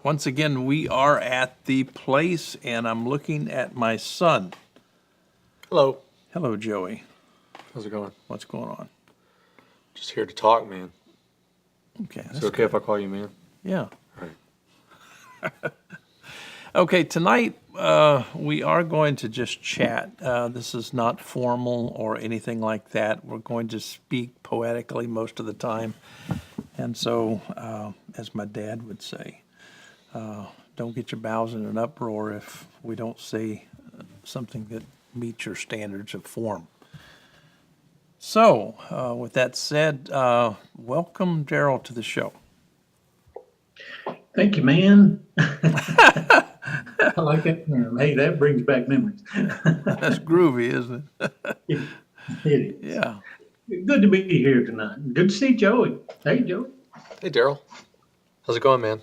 Once again, we are at the place, and I'm looking at my son. Hello. Hello, Joey. How's it going? What's going on? Just here to talk, man. Okay. Is it okay if I call you man? Yeah. All right. Okay, tonight we are going to just chat. This is not formal or anything like that. We're going to speak poetically most of the time. And so, as my dad would say, don't get your bowels in an uproar if we don't say something that meets your standards of form. So, with that said, welcome, Daryl, to the show. Thank you, man. I like that term. Hey, that brings back memories. That's groovy, isn't it? It is. Yeah. Good to be here tonight. Good to see Joey. Hey, Joey. Hey, Daryl. How's it going, man?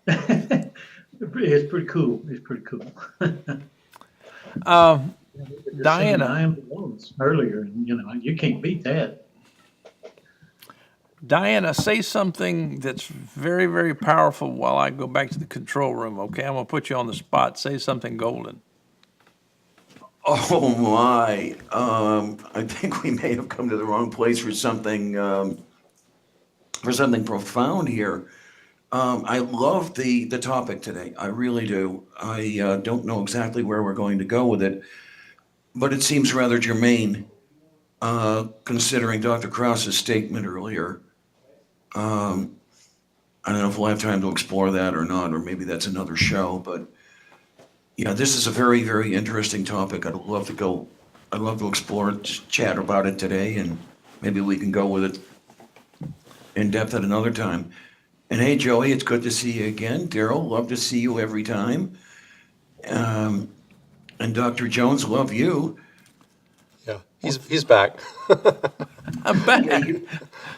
It's pretty cool. It's pretty cool. Diana. I am the ones earlier, and you can't beat that. Diana, say something that's very, very powerful while I go back to the control room, okay? I'm going to put you on the spot. Say something golden. Oh my! I think we may have come to the wrong place for something profound here. I love the topic today. I really do. I don't know exactly where we're going to go with it, but it seems rather germane, considering Dr. Krause's statement earlier. I don't know if we'll have time to explore that or not, or maybe that's another show. But yeah, this is a very, very interesting topic. I'd love to explore it, just chat about it today, and maybe we can go with it in depth at another time. And hey, Joey, it's good to see you again. Daryl, love to see you every time. And Dr. Jones, love you. Yeah, he's back. I'm back.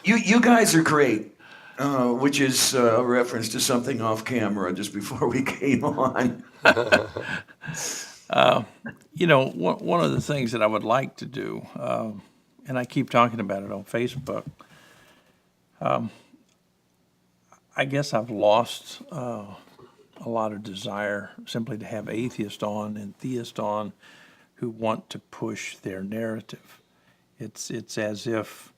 Yeah, you guys are great, which is a reference to something off camera just before we came on. One of the things that I would like to do, and I keep talking about it on Facebook, I guess I've lost a lot of desire simply to have atheists on and theists on who want to push their narrative. It's as if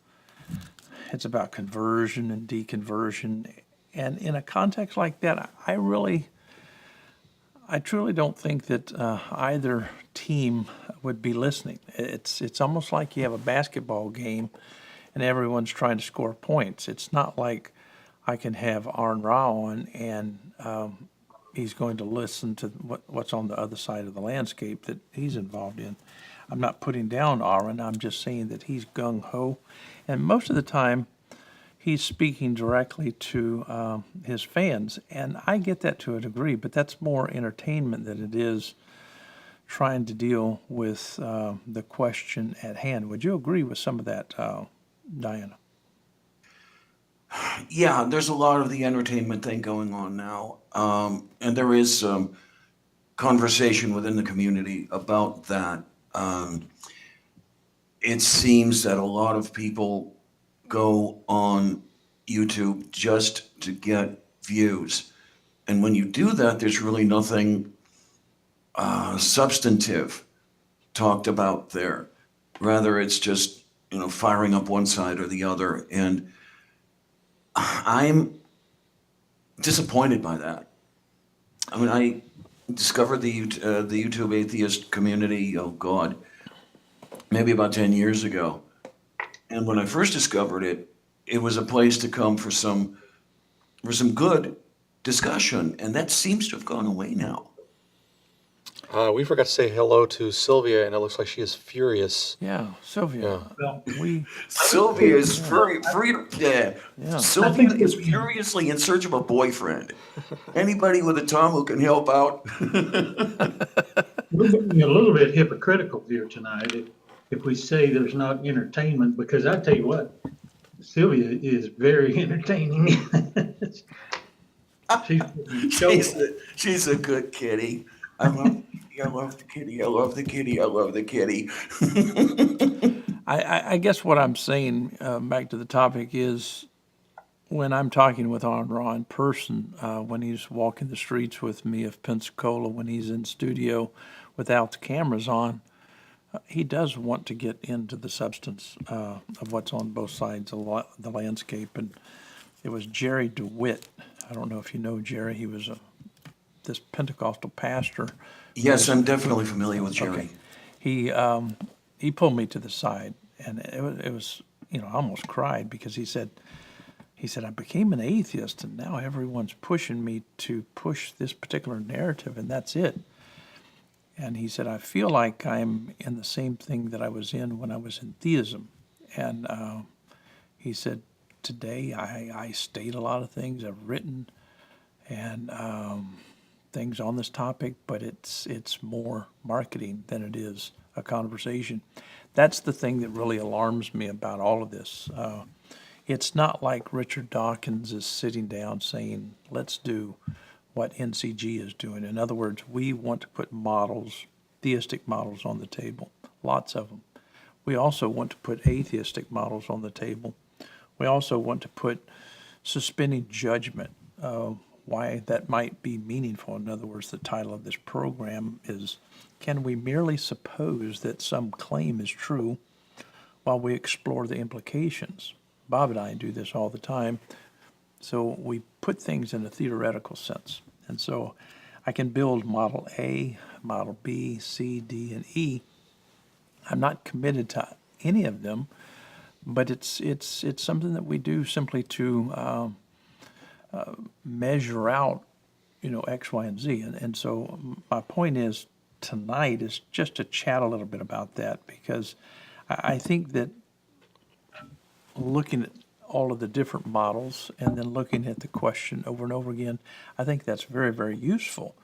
it's about conversion and deconversion. And in a context like that, I truly don't think that either team would be listening. It's almost like you have a basketball game and everyone's trying to score points. It's not like I can have Arn Ra on and he's going to listen to what's on the other side of the landscape that he's involved in. I'm not putting down Aaron. I'm just saying that he's gung-ho. And most of the time, he's speaking directly to his fans. And I get that to a degree, but that's more entertainment than it is trying to deal with the question at hand. Would you agree with some of that, Diana? Yeah, there's a lot of the entertainment thing going on now. And there is conversation within the community about that. It seems that a lot of people go on YouTube just to get views. And when you do that, there's really nothing substantive talked about there. Rather, it's just, firing up one side or the other. And I'm disappointed by that. I mean, I discovered the YouTube atheist community, oh God, maybe about 10 years ago. And when I first discovered it, it was a place to come for some good discussion. And that seems to have gone away now. We forgot to say hello to Sylvia, and it looks like she is furious. Yeah, Sylvia. Yeah. Sylvia is Sylvia is it's- furiously in search of a boyfriend. Anybody with a Tom who can help out? We're being a little bit hypocritical here tonight if we say there's not entertainment, because I tell you what, Sylvia is very entertaining. She's a good kitty. I love the kitty. I love the kitty. I love the kitty. I guess what I'm saying, back to the topic, is when I'm talking with Ra in person, when he's walking the streets with me of Pensacola, when he's in studio without the cameras on, he does want to get into the substance of what's on both sides of the landscape. And it was Jerry DeWitt. I don't know if you know Jerry. He was this Pentecostal pastor. Yes, I'm definitely familiar with Jerry. Okay. He pulled me to the side, and it was I almost cried because he said, I became an atheist, and now everyone's pushing me to push this particular narrative, and that's it. And he said, I feel like I'm in the same thing that I was in when I was in theism. And he said, today I state a lot of things I've written and things on this topic, but it's more marketing than it is a conversation. That's the thing that really alarms me about all of this. It's not like Richard Dawkins is sitting down saying, let's do what NCG is doing. In other words, we want to put models, theistic models on the table, lots of them. We also want to put atheistic models on the table. We also want to put suspending judgment, why that might be meaningful. In other words, the title of this program is, Can We Merely Suppose That Some Claim is True While We Explore the Implications? Bob and I do this all the time. So we put things in a theoretical sense. And so I can build model A, model B, C, D, and E. I'm not committed to any of them, but it's something that we do simply to measure out, X, Y, and Z. And so my point is tonight is just to chat a little bit about that, because I think that looking at all of the different models and then looking at the question over and over again, I think that's very, very useful.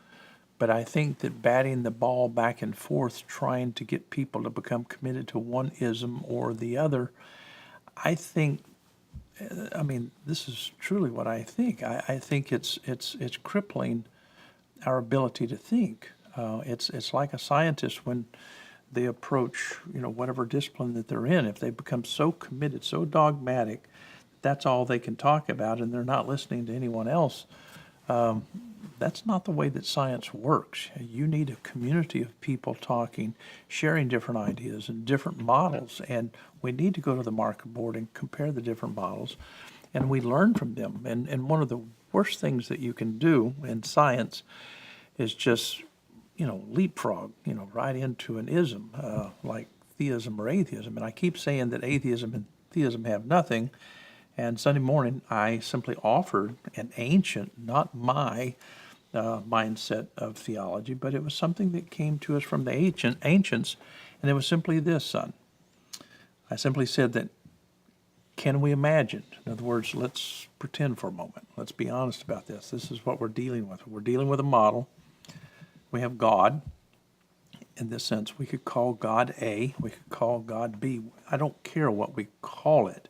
But I think that batting the ball back and forth, trying to get people to become committed to one ism or the other, I think, this is truly what I think. I think it's crippling our ability to think. It's like a scientist when they approach, whatever discipline that they're in. If they become so committed, so dogmatic, that's all they can talk about, and they're not listening to anyone else. That's not the way that science works. You need a community of people talking, sharing different ideas and different models, and we need to go to the market board and compare the different models, and we learn from them. And one of the worst things that you can do in science is just, leapfrog, right into an ism, like theism or atheism. And I keep saying that atheism and theism have nothing. And Sunday morning, I simply offered an ancient, not my mindset of theology, but it was something that came to us from the ancients, and it was simply this, son. I simply said that, can we imagine? In other words, let's pretend for a moment. Let's be honest about this. This is what we're dealing with. We're dealing with a model. We have God. In this sense, we could call God A. We could call God B. I don't care what we call it.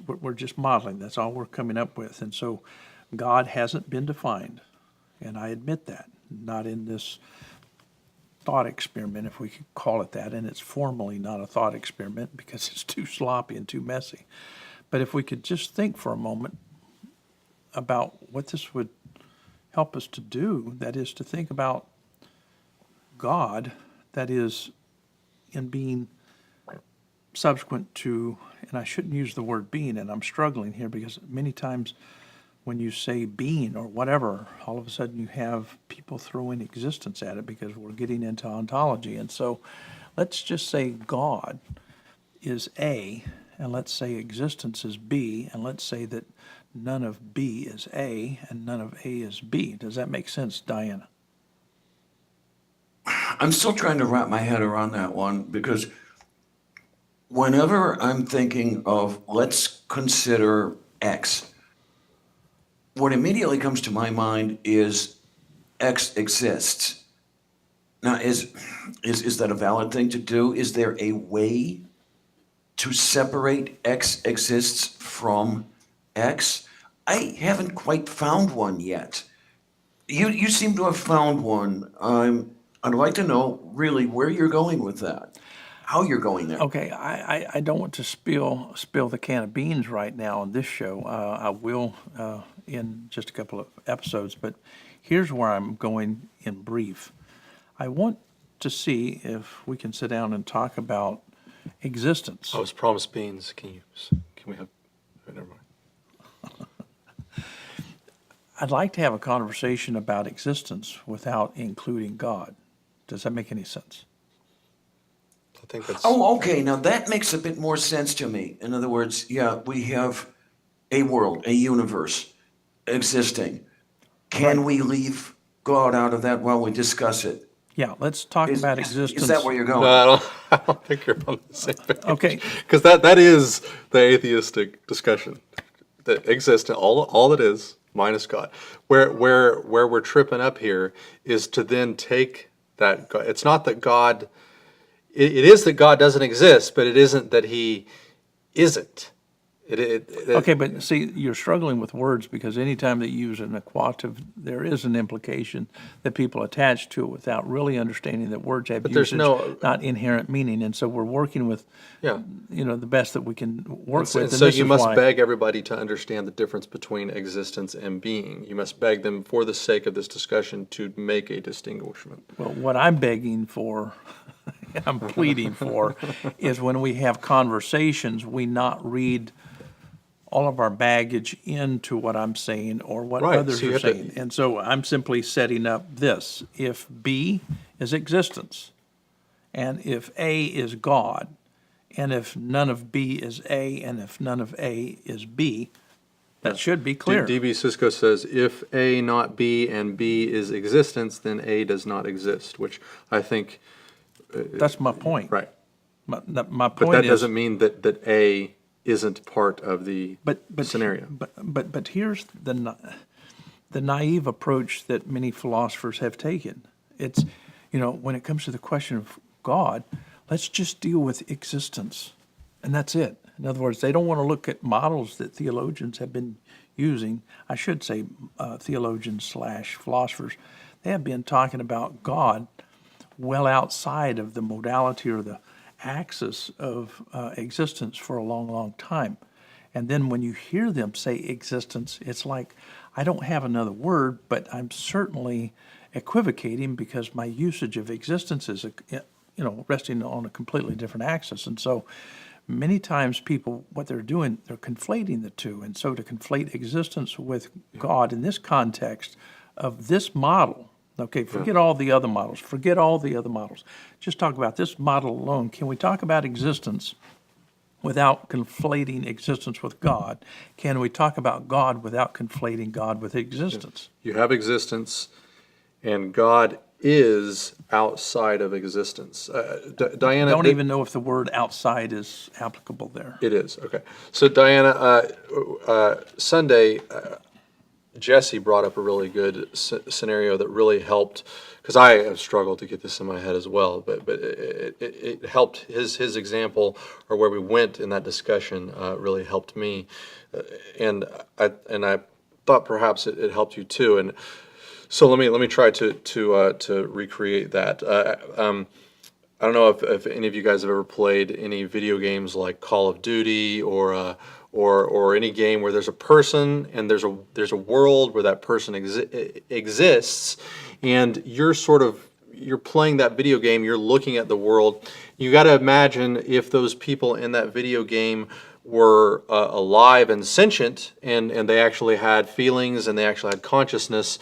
We're just modeling. That's all we're coming up with. And so God hasn't been defined, and I admit that, not in this thought experiment, if we could call it that, and it's formally not a thought experiment because it's too sloppy and too messy. But if we could just think for a moment about what this would help us to do, that is to think about God, that is in being subsequent to, and I shouldn't use the word being, and I'm struggling here because many times when you say being or whatever, all of a sudden you have people throwing existence at it because we're getting into ontology. And so let's just say God is A, and let's say existence is B, and let's say that none of B is A and none of A is B. Does that make sense, Diana? I'm still trying to wrap my head around that one, because whenever I'm thinking of let's consider X, what immediately comes to my mind is X exists. Now, is that a valid thing to do? Is there a way to separate X exists from X? I haven't quite found one yet. You seem to have found one. I'd like to know really where you're going with that. how you're going there. Okay, I don't want to spill the can of beans right now on this show. I will in just a couple of episodes, but here's where I'm going in brief. I want to see if we can sit down and talk about existence. I was promised beans. Can we have? Oh, never mind. I'd like to have a conversation about existence without including God. Does that make any sense? I think that's. Oh, okay. Now that makes a bit more sense to me. In other words, yeah, we have a world, a universe existing. Can we leave God out of that while we discuss it? Yeah, let's talk about existence. Is that where you're going? No, I don't think you're on the same page. Okay. Because that is the atheistic discussion that exists. All it is minus God. Where we're tripping up here is to then take that. It's not that God. It is that God doesn't exist, but it isn't that He isn't. Okay, but see, you're struggling with words because anytime that you use an equative, there is an implication that people attach to it without really understanding that words have there's usage, not inherent meaning. And so we're working with, Yeah. The best that we can work with. And And so this you is must why- beg everybody to understand the difference between existence and being. You must beg them, for the sake of this discussion, to make a distinguishment. Well, what I'm begging for, I'm pleading for, is when we have conversations, we not read all of our baggage into what I'm saying or what Right, others so you are have to- saying. And so I'm simply setting up this. If B is existence, and if A is God, and if none of B is A, and if none of A is B, that should be clear. D.B. Cisco says, if A not B and B is existence, then A does not exist, which I think, That's my point. right. My But point that is. doesn't mean that A isn't part of the But scenario. But here's the naive approach that many philosophers have taken. It's, when it comes to the question of God, let's just deal with existence, and that's it. In other words, they don't want to look at models that theologians have been using. I should say theologians/philosophers. They have been talking about God well outside of the modality or the axis of existence for a long, long time. And then when you hear them say existence, it's like, I don't have another word, but I'm certainly equivocating because my usage of existence is, resting on a completely different axis. And so many times people, what they're doing, they're conflating the two. And so to conflate existence with God in this context of this model, okay, forget all the other models. Just talk about this model alone. Can we talk about existence without conflating existence with God? Can we talk about God without conflating God with existence? You have existence, and God is outside of existence. Diana, Don't even know if the word outside is applicable there. It is, okay. So Diana, Sunday, Jesse brought up a really good scenario that really helped, because I have struggled to get this in my head as well, but it helped. His example, or where we went in that discussion, really helped me, and I thought perhaps it helped you too. And so let me try to recreate that. I don't know if any of you guys have ever played any video games like Call of Duty or any game where there's a person and there's a world where that person exists, and you're playing that video game. You're looking at the world. You got to imagine if those people in that video game were alive and sentient, and they actually had feelings and they actually had consciousness.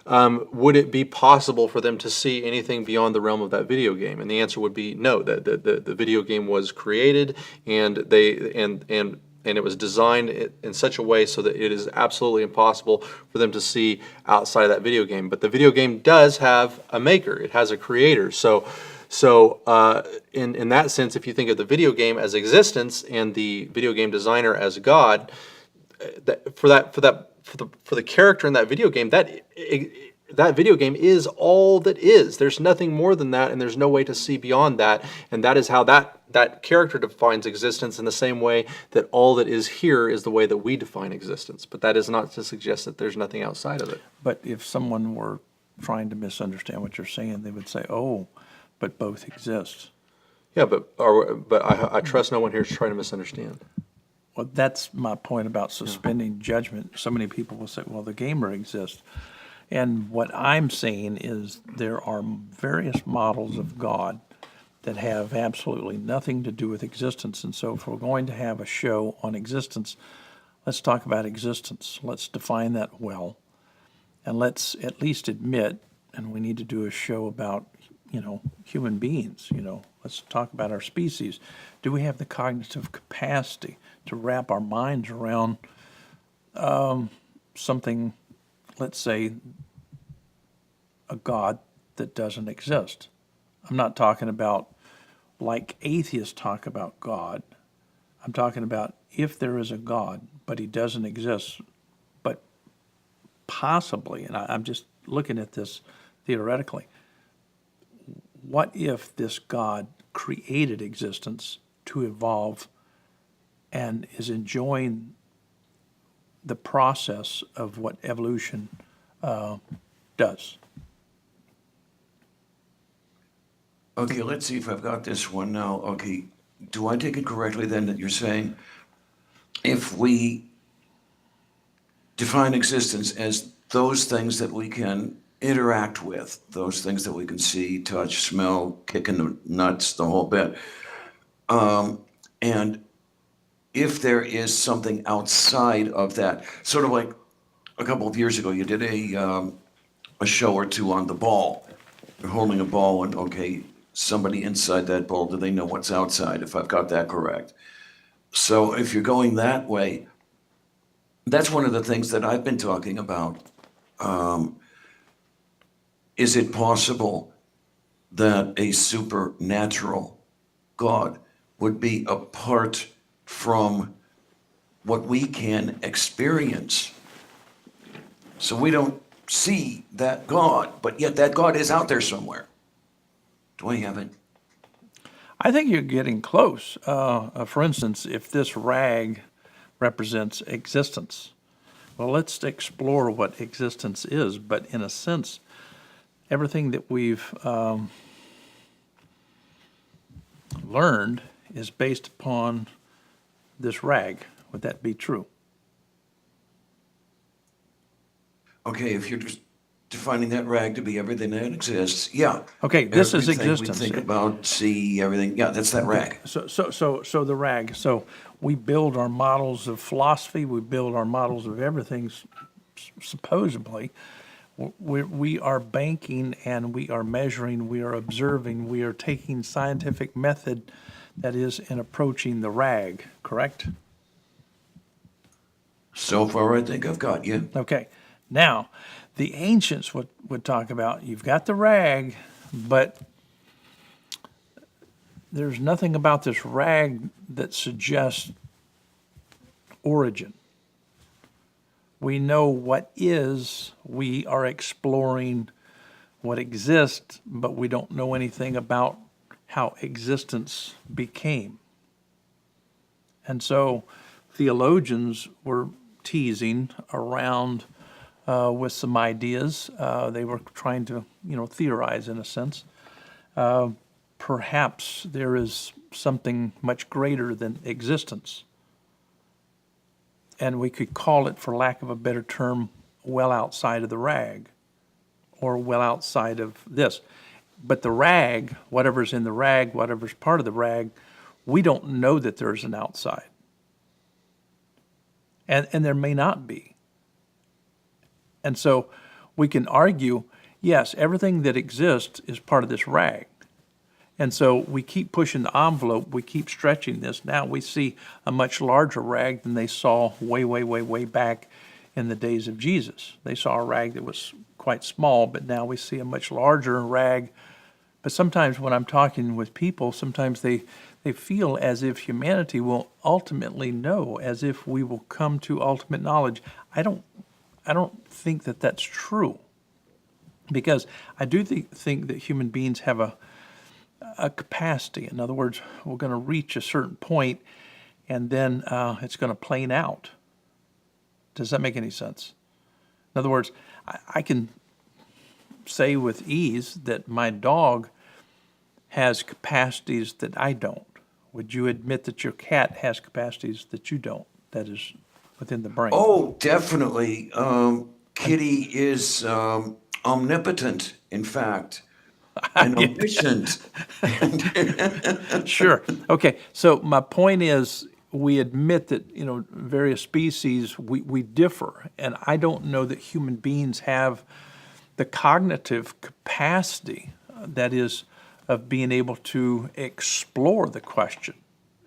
Would it be possible for them to see anything beyond the realm of that video game? And the answer would be no. That the video game was created, and it was designed in such a way so that it is absolutely impossible for them to see outside of that video game. But the video game does have a maker; it has a creator. So in that sense, if you think of the video game as existence and the video game designer as God, for the character in that video game, that video game is all that is. There's nothing more than that, and there's no way to see beyond that. And that is how that character defines existence, in the same way that all that is here is the way that we define existence. But that is not to suggest that there's nothing outside of it. But if someone were trying to misunderstand what you're saying, they would say, oh, but both exist. Yeah, but I trust no one here is trying to misunderstand. Well, that's my point about suspending judgment. So many people will say, well, the gamer exists. And what I'm saying is there are various models of God that have absolutely nothing to do with existence. And so if we're going to have a show on existence, let's talk about existence. Let's define that well. And let's at least admit, and we need to do a show about, human beings, let's talk about our species. Do we have the cognitive capacity to wrap our minds around something, let's say, a God that doesn't exist? I'm not talking about like atheists talk about God. I'm talking about if there is a God, but he doesn't exist, but possibly, and I'm just looking at this theoretically, what if this God created existence to evolve and is enjoying the process of what evolution does? Okay, let's see if I've got this one now. Okay, do I take it correctly then that you're saying if we define existence as those things that we can interact with, those things that we can see, touch, smell, kick in the nuts, the whole bit, and if there is something outside of that, sort of like a couple of years ago, you did a show or two on the ball. You're holding a ball, and okay, somebody inside that ball, do they know what's outside, if I've got that correct? So if you're going that way, that's one of the things that I've been talking about. Is it possible that a supernatural God would be apart from what we can experience? So we don't see that God, but yet that God is out there somewhere. Do I have it? I think you're getting close. For instance, if this rag represents existence, well, let's explore what existence is. But in a sense, everything that we've learned is based upon this rag. Would that be true? Okay, if you're just defining that rag to be everything that exists, yeah. Okay, this is Everything existence. we think about, see, everything, yeah, that's that rag. So the rag. So we build our models of philosophy. We build our models of everything. Supposedly, we are banking and we are measuring. We are observing. We are taking scientific method that is in approaching the rag. Correct? So far, I think I've got you. Okay. Now, the ancients would talk about you've got the rag, but there's nothing about this rag that suggests origin. We know what is, we are exploring what exists, but we don't know anything about how existence became. And so theologians were teasing around with some ideas. They were trying to, theorize in a sense. Perhaps there is something much greater than existence. And we could call it, for lack of a better term, well outside of the rag, or well outside of this. But the rag, whatever's in the rag, whatever's part of the rag, we don't know that there's an outside. And there may not be. And so we can argue, yes, everything that exists is part of this rag. And so we keep pushing the envelope, we keep stretching this. Now we see a much larger rag than they saw way, way, way, way back in the days of Jesus. They saw a rag that was quite small, but now we see a much larger rag. But sometimes when I'm talking with people, sometimes they feel as if humanity will ultimately know, as if we will come to ultimate knowledge. I don't think that that's true, because I do think that human beings have a capacity. In other words, we're going to reach a certain point, and then it's going to plane out. Does that make any sense? In other words, I can say with ease that my dog has capacities that I don't? Would you admit that your cat has capacities that you don't, that is within the brain? Oh, definitely. Kitty is omnipotent, in fact, and omniscient. Sure. Okay. So my point is, we admit that, various species, we differ. And I don't know that human beings have the cognitive capacity, that is, of being able to explore the question.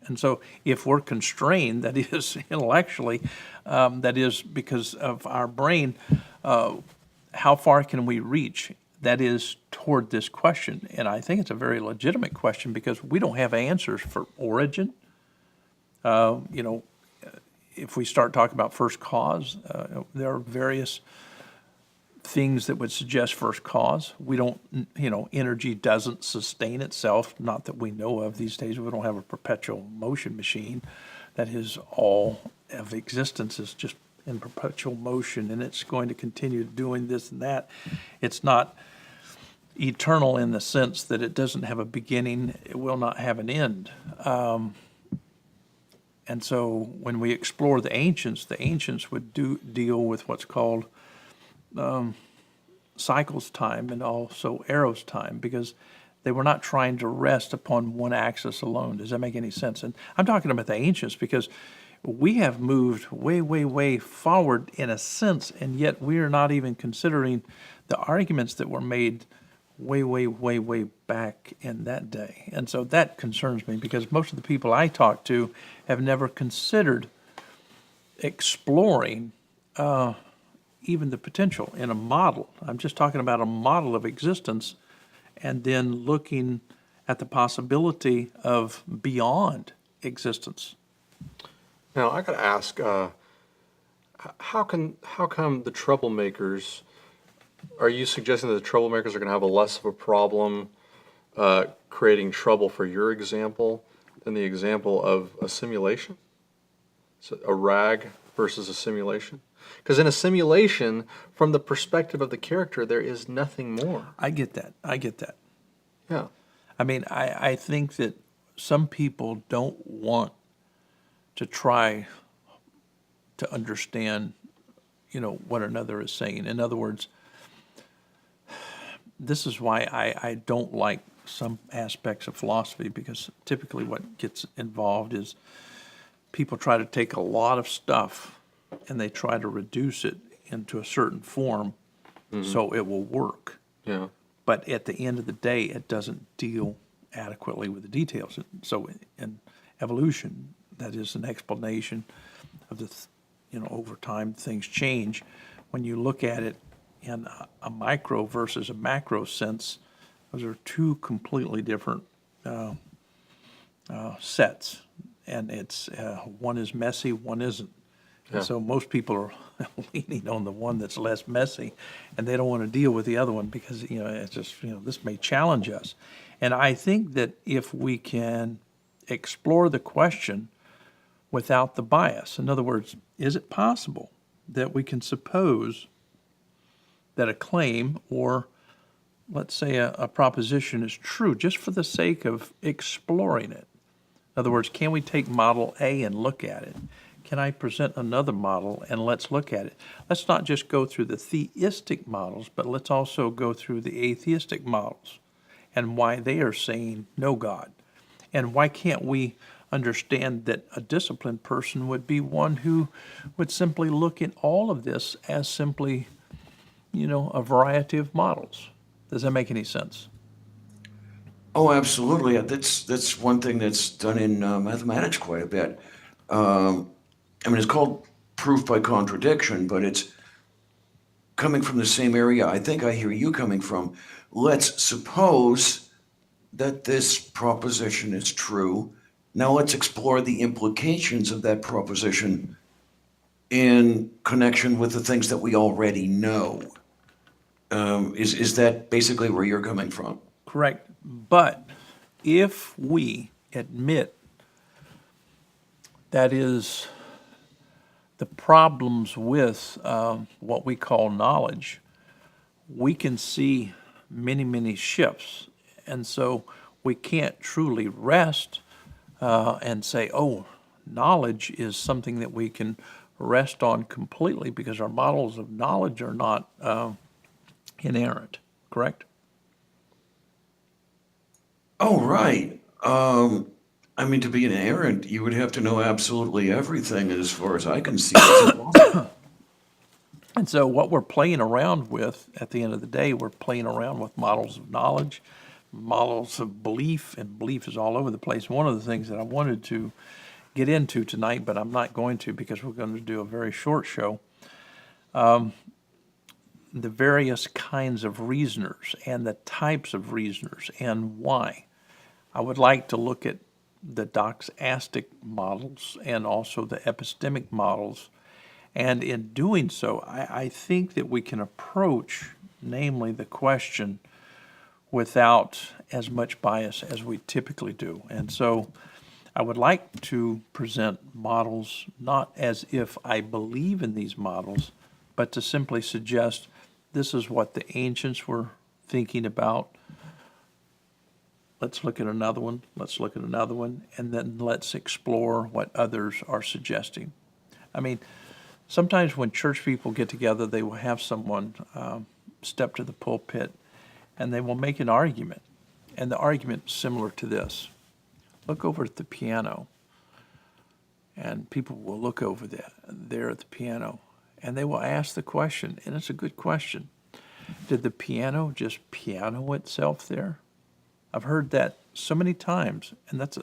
And so if we're constrained, that is intellectually, that is because of our brain, how far can we reach? That is toward this question. And I think it's a very legitimate question because we don't have answers for origin. If we start talking about first cause, there are various things that would suggest first cause. We don't, energy doesn't sustain itself, not that we know of these days. We don't have a perpetual motion machine. That is, all of existence is just in perpetual motion, and it's going to continue doing this and that. It's not eternal in the sense that it doesn't have a beginning, it will not have an end. And so when we explore the ancients would deal with what's called cycles time and also eros time, because they were not trying to rest upon one axis alone. Does that make any sense? And I'm talking about the ancients because we have moved way, way, way forward in a sense, and yet we are not even considering the arguments that were made way, way, way, way back in that day. And so that concerns me because most of the people I talk to have never considered exploring even the potential in a model. I'm just talking about a model of existence and then looking at the possibility of beyond existence. Now, I got to ask, how come the troublemakers, are you suggesting that the troublemakers are going to have a less of a problem creating trouble for your example than the example of a simulation? So a RAG versus a simulation? Because in a simulation, from the perspective of the character, there is nothing more. I get that. Yeah. I mean, I think that some people don't want to try to understand, what another is saying. In other words, this is why I don't like some aspects of philosophy, because typically what gets involved is people try to take a lot of stuff and they try to reduce it into a certain form so it will work. Yeah. But at the end of the day, it doesn't deal adequately with the details. So in evolution, that is an explanation of the, over time things change. When you look at it in a micro versus a macro sense, those are two completely different sets. And it's one is messy, one isn't. Yeah. And so most people are leaning on the one that's less messy, and they don't want to deal with the other one because, it's just, this may challenge us. And I think that if we can explore the question without the bias, in other words, is it possible that we can suppose that a claim or, let's say, a proposition is true just for the sake of exploring it? In other words, can we take model A and look at it? Can I present another model and let's look at it? Let's not just go through the theistic models, but let's also go through the atheistic models and why they are saying no God. And why can't we understand that a disciplined person would be one who would simply look at all of this as simply, a variety of models? Does that make any sense? Oh, absolutely. That's one thing that's done in mathematics quite a bit. It's called proof by contradiction, but it's coming from the same area I think I hear you coming from. Let's suppose that this proposition is true. Now let's explore the implications of that proposition in connection with the things that we already know. Is that basically where you're coming from? Correct. But if we admit that is the problems with what we call knowledge, we can see many, many shifts. And so we can't truly rest and say, oh, knowledge is something that we can rest on completely because our models of knowledge are not inerrant, correct? Oh, right. I mean, to be an errant, you would have to know absolutely everything as far as I can see. It's impossible. And so what we're playing around with at the end of the day, we're playing around with models of knowledge, models of belief, and belief is all over the place. One of the things that I wanted to get into tonight, but I'm not going to because we're going to do a very short show, the various kinds of reasoners and the types of reasoners and why. I would like to look at the doxastic models and also the epistemic models. And in doing so, I think that we can approach, namely, the question without as much bias as we typically do. And so I would like to present models not as if I believe in these models, but to simply suggest this is what the ancients were thinking about. Let's look at another one, let's look at another one, and then let's explore what others are suggesting. I mean, sometimes when church people get together, they will have someone step to the pulpit and they will make an argument. And the argument is similar to this. Look over at the piano. And people will look over there at the piano and they will ask the question, and it's a good question. Did the piano just piano itself there? I've heard that so many times, and that's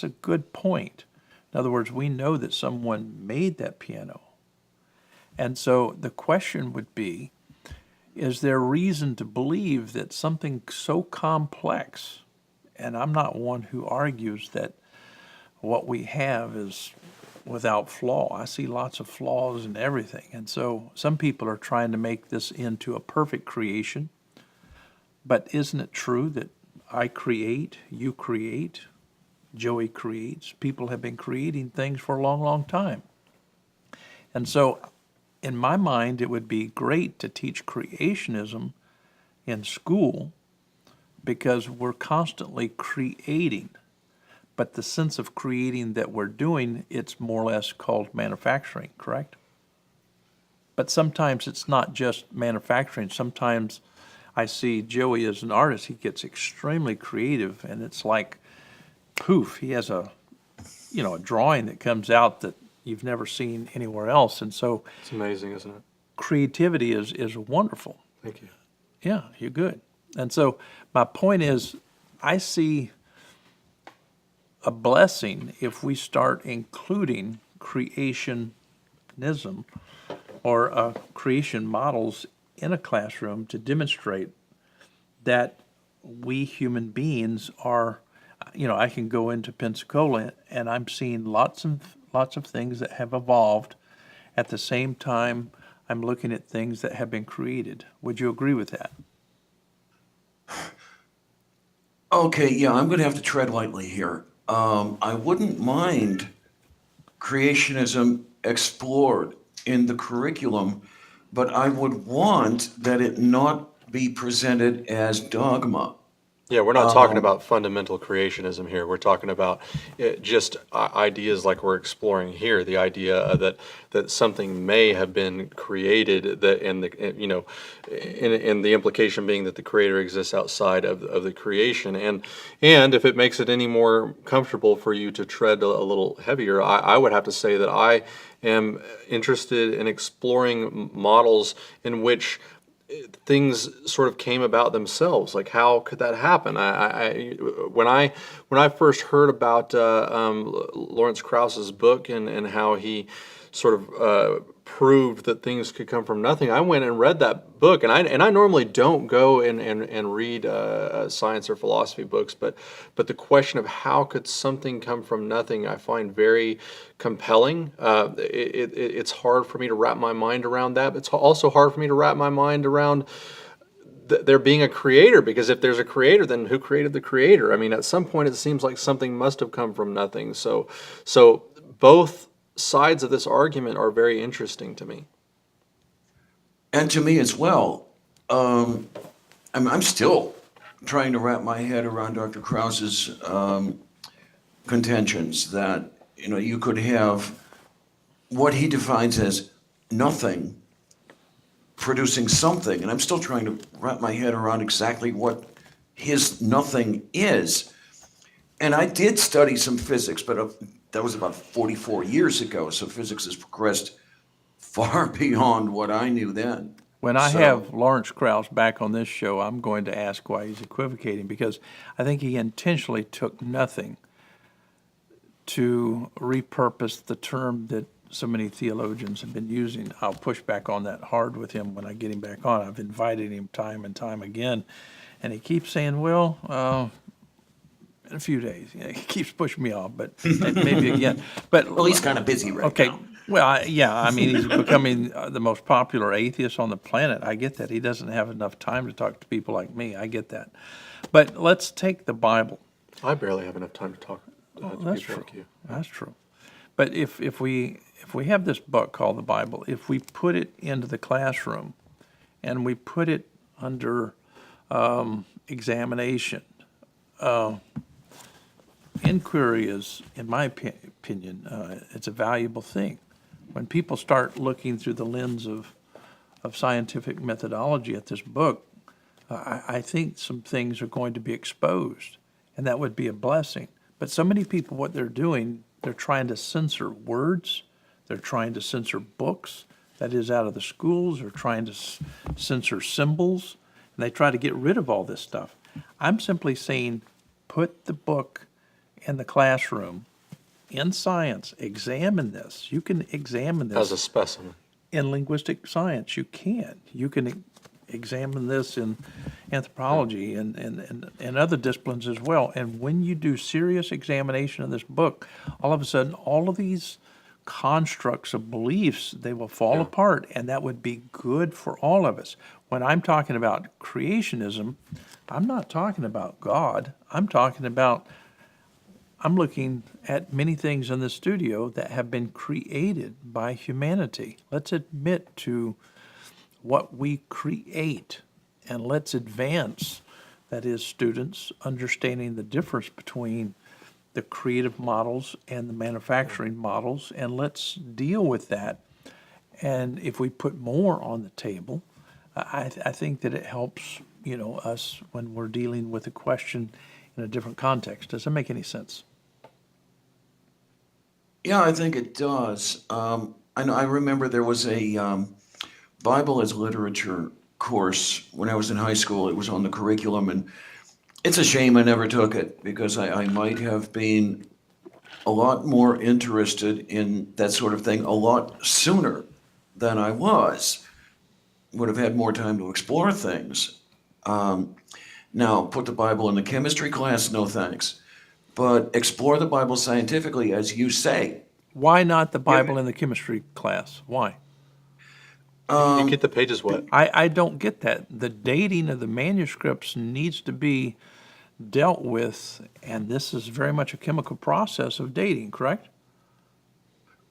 a good point. In other words, we know that someone made that piano. And so the question would be, is there reason to believe that something so complex, and I'm not one who argues that what we have is without flaw. I see lots of flaws in everything. And so some people are trying to make this into a perfect creation. But isn't it true that I create, you create, Joey creates? People have been creating things for a long, long time. And so in my mind, it would be great to teach creationism in school because we're constantly creating. But the sense of creating that we're doing, it's more or less called manufacturing, correct? But sometimes it's not just manufacturing. Sometimes I see Joey as an artist, he gets extremely creative, and it's like, poof, he has a drawing that comes out that you've never seen anywhere else. And so It's amazing, isn't it? creativity is wonderful. Thank you. Yeah, you're good. And so my point is, I see a blessing if we start including creationism or creation models in a classroom to demonstrate that we human beings are, I can go into Pensacola and I'm seeing lots of things that have evolved. At the same time, I'm looking at things that have been created. Would you agree with that? Okay, yeah, I'm going to have to tread lightly here. I wouldn't mind creationism explored in the curriculum, but I would want that it not be presented as dogma. Yeah, we're not talking about fundamental creationism here. We're talking about just ideas like we're exploring here. The idea that something may have been created, and the implication being that the creator exists outside of the creation. And if it makes it any more comfortable for you to tread a little heavier, I would have to say that I am interested in exploring models in which things sort of came about themselves. Like, how could that happen? When I first heard about Lawrence Krauss's book and how he sort of proved that things could come from nothing, I went and read that book. And I normally don't go and read science or philosophy books, but the question of how could something come from nothing, I find very compelling. It's hard for me to wrap my mind around that. It's also hard for me to wrap my mind around there being a creator, because if there's a creator, then who created the creator? I mean, at some point it seems like something must have come from nothing. So both sides of this argument are very interesting to me. And to me as well. I'm still trying to wrap my head around Dr. Krause's contentions that, you could have what he defines as nothing producing something, and I'm still trying to wrap my head around exactly what his nothing is. And I did study some physics, but that was about 44 years ago, so physics has progressed far beyond what I knew then. When I So- have Lawrence Krauss back on this show, I'm going to ask why he's equivocating, because I think he intentionally took nothing to repurpose the term that so many theologians have been using. I'll push back on that hard with him when I get him back on. I've invited him time and time again, and he keeps saying, well, in a few days. He keeps pushing me off, but maybe again. But Well, he's kind of busy right okay. now. Well, I mean, he's becoming the most popular atheist on the planet. I get that. He doesn't have enough time to talk to people like me. I get that. But let's take the Bible. I barely have enough time to talk to That's people true. like you. That's true. But if we have this book called the Bible, if we put it into the classroom and we put it under examination, inquiry is, in my opinion, it's a valuable thing. When people start looking through the lens of scientific methodology at this book, I think some things are going to be exposed, and that would be a blessing. But so many people, what they're doing, they're trying to censor words, they're trying to censor books, that is out of the schools, they're trying to censor symbols, and they try to get rid of all this stuff. I'm simply saying, put the book in the classroom, in science, examine this. You can examine As a this specimen. in linguistic science. You can. You can examine this in anthropology and other disciplines as well. And when you do serious examination of this book, all of a sudden, all of these constructs of beliefs, they will fall apart, and that would be good for all of us. When I'm talking about creationism, I'm not talking about God. I'm looking at many things in the studio that have been created by humanity. Let's admit to what we create, and let's advance, that is, students understanding the difference between the creative models and the manufacturing models, and let's deal with that. And if we put more on the table, I think that it helps, us when we're dealing with a question in a different context. Does that make any sense? Yeah, I think it does. I remember there was a Bible as literature course when I was in high school. It was on the curriculum, and it's a shame I never took it because I might have been a lot more interested in that sort of thing a lot sooner than I was. Would have had more time to explore things. Now, put the Bible in the chemistry class, no thanks. But explore the Bible scientifically, as you say. Why not the Bible in the chemistry class? Why? You get the pages wet. I don't get that. The dating of the manuscripts needs to be dealt with, and this is very much a chemical process of dating, correct?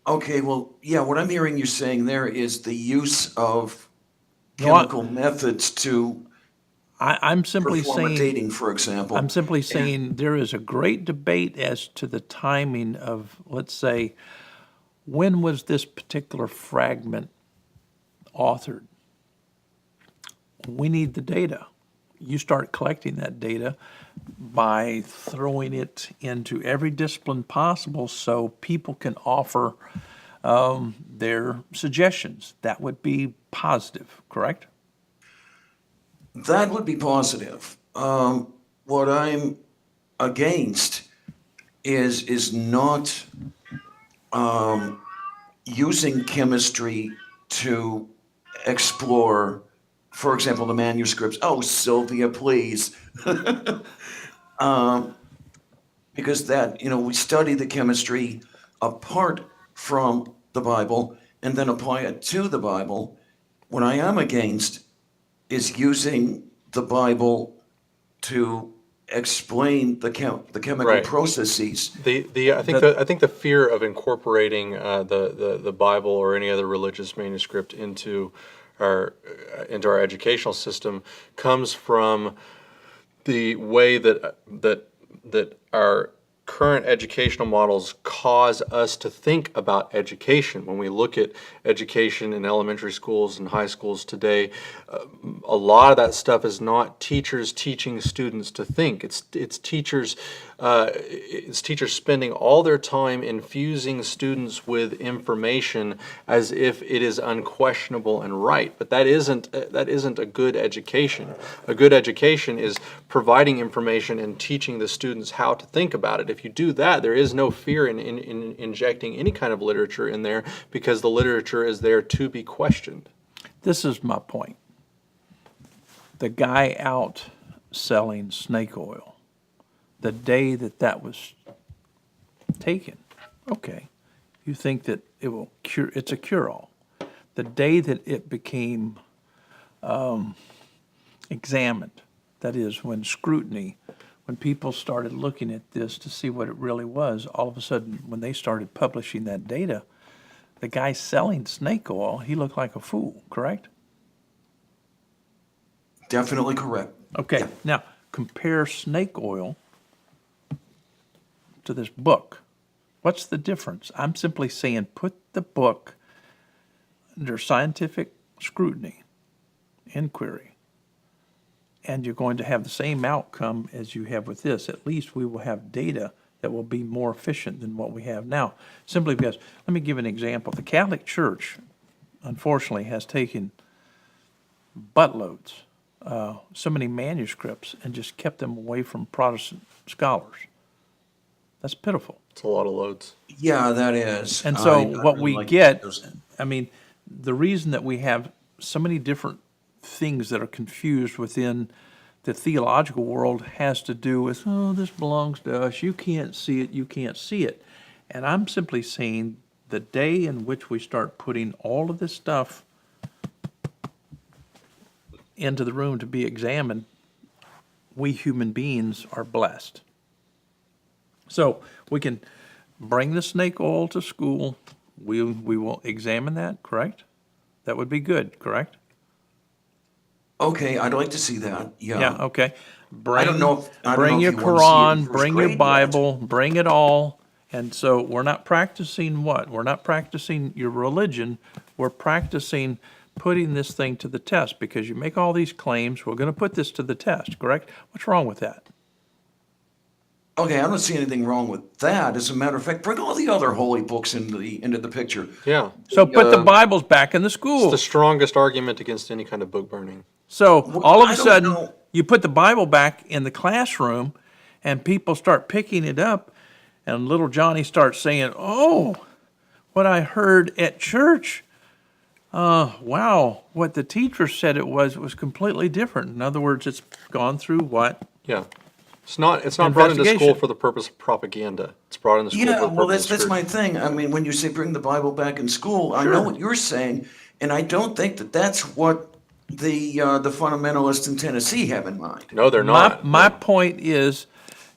Okay, well, yeah, what I'm hearing you saying there is the use of No, I- chemical methods to I'm simply perform a saying, dating, for example. I'm simply saying there is a great debate as to the timing of, let's say, when was this particular fragment authored? We need the data. You start collecting that data by throwing it into every discipline possible so people can offer their suggestions. That would be positive, correct? That would be positive. What I'm against is not using chemistry to explore, for example, the manuscripts. Oh, Sylvia, please. Because that, we study the chemistry apart from the Bible and then apply it to the Bible. What I am against is using the Bible to explain the chemical Right. processes. I think the fear of incorporating the Bible or any other religious manuscript into our educational system comes from the way that our current educational models cause us to think about education. When we look at education in elementary schools and high schools today, a lot of that stuff is not teachers teaching students to think. It's teachers spending all their time infusing students with information as if it is unquestionable and right. But that isn't a good education. A good education is providing information and teaching the students how to think about it. If you do that, there is no fear in injecting any kind of literature in there, because the literature is there to be questioned. This is my point. The guy out selling snake oil, the day that was taken, okay, you think that it will cure, it's a cure-all. The day that it became examined, that is, when scrutiny, when people started looking at this to see what it really was, all of a sudden, when they started publishing that data, the guy selling snake oil, he looked like a fool, correct? Definitely correct. Okay, now compare snake oil to this book. What's the difference? I'm simply saying put the book under scientific scrutiny, inquiry, and you're going to have the same outcome as you have with this. At least we will have data that will be more efficient than what we have now. Simply because, let me give an example. The Catholic Church, unfortunately, has taken buttloads, so many manuscripts, and just kept them away from Protestant scholars. That's pitiful. It's a lot of loads. Yeah, that is. And so I what really we like get, those. I mean, the reason that we have so many different things that are confused within the theological world has to do with, oh, this belongs to us, you can't see it, you can't see it. And I'm simply saying the day in which we start putting all of this stuff into the room to be examined, we human beings are blessed. So we can bring the snake oil to school. We will examine that, correct? That would be good, correct? Okay, I'd like to see that. Yeah, okay. I don't know if Bring your you want to see it in Quran, first bring your grade yet. Bible, bring it all. And so we're not practicing what? We're not practicing your religion. We're practicing putting this thing to the test, because you make all these claims, we're going to put this to the test, correct? What's wrong with that? Okay, I don't see anything wrong with that. As a matter of fact, bring all the other holy books into the picture. Yeah. So put the Bibles back in the school. It's the strongest argument against any kind of book burning. So all of I a don't sudden, know. you put the Bible back in the classroom, and people start picking it up, and little Johnny starts saying, oh, what I heard at church, wow, what the teacher said it was completely different. In other words, it's gone through what? Yeah. It's not brought into school Investigation. for the purpose of propaganda. It's brought into school Yeah, for the well, purpose that's of my scrutiny. thing. I mean, when you say bring the Bible back in school, I know what you're saying, and I don't think that that's what the fundamentalists in Tennessee have in mind. No, they're not. My point is,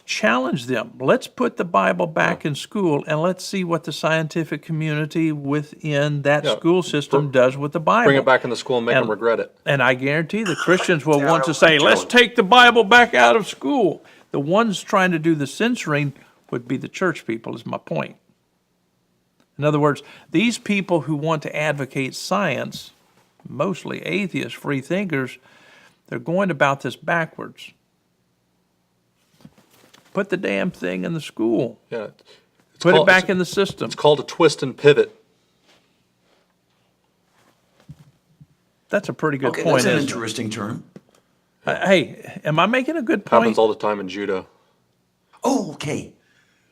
challenge them. Let's put the Bible back in school, and let's see what the scientific community within that Yeah. school system does with the Bible. Bring it back in the school and make And- them regret it. And I guarantee the Christians will Yeah, want I to don't say, like let's Joe. take the Bible back out of school. The ones trying to do the censoring would be the church people, is my point. In other words, these people who want to advocate science, mostly atheists, free thinkers, they're going about this backwards. Put the damn thing in the school. Yeah. Put it back in the system. It's called a twist and pivot. That's a pretty good Okay, point, that's an isn't it? interesting term. Hey, am I making a good point? Happens all the time in judo. Oh, okay.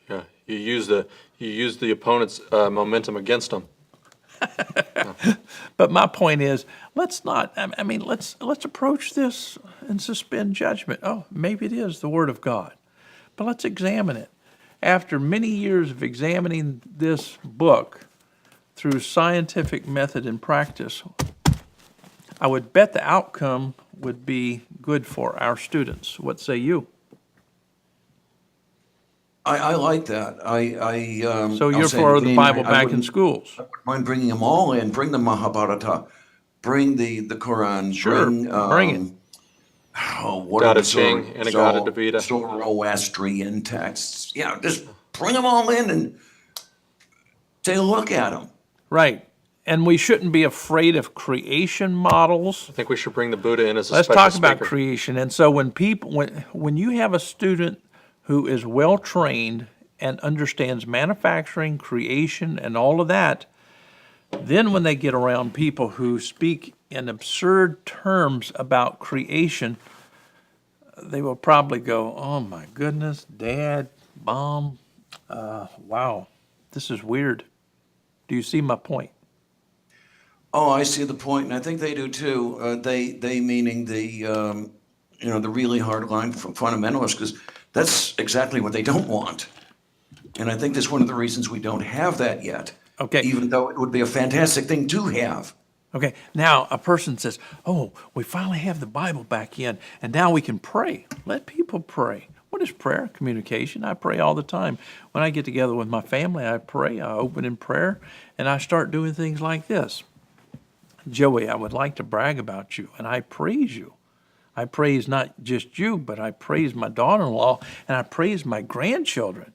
Yeah. You use the opponent's momentum against them. But my point is, let's not, I mean, let's approach this and suspend judgment. Oh, maybe it is the Word of God, but let's examine it. After many years of examining this book through scientific method and practice, I would bet the outcome would be good for our students. What say you? I like that. So I'll you're say for it the again, Bible I back in wouldn't schools? mind bringing them all in. Bring the Mahabharata, bring the Quran, Sure, bring bring it. Oh, what are the Ching and Agata Davida. Zoroastrian texts? Yeah, just bring them all in and take a look at them. Right. And we shouldn't be afraid of creation models. I think we should bring the Buddha in as a Let's special talk about speaker. creation. And so when you have a student who is well trained and understands manufacturing, creation, and all of that, then when they get around people who speak in absurd terms about creation, they will probably go, "Oh my goodness, Dad, Mom, wow, this is weird." Do you see my point? Oh, I see the point, and I think they do too. They meaning the really hardline fundamentalists, because that's exactly what they don't want. And I think that's one of the reasons we don't have that yet. Okay. Even though it would be a fantastic thing to have. Okay, now a person says, "Oh, we finally have the Bible back in, and now we can pray." Let people pray. What is prayer? Communication. I pray all the time. When I get together with my family, I pray. I open in prayer, and I start doing things like this. Joey, I would like to brag about you, and I praise you. I praise not just you, but I praise my daughter-in-law, and I praise my grandchildren.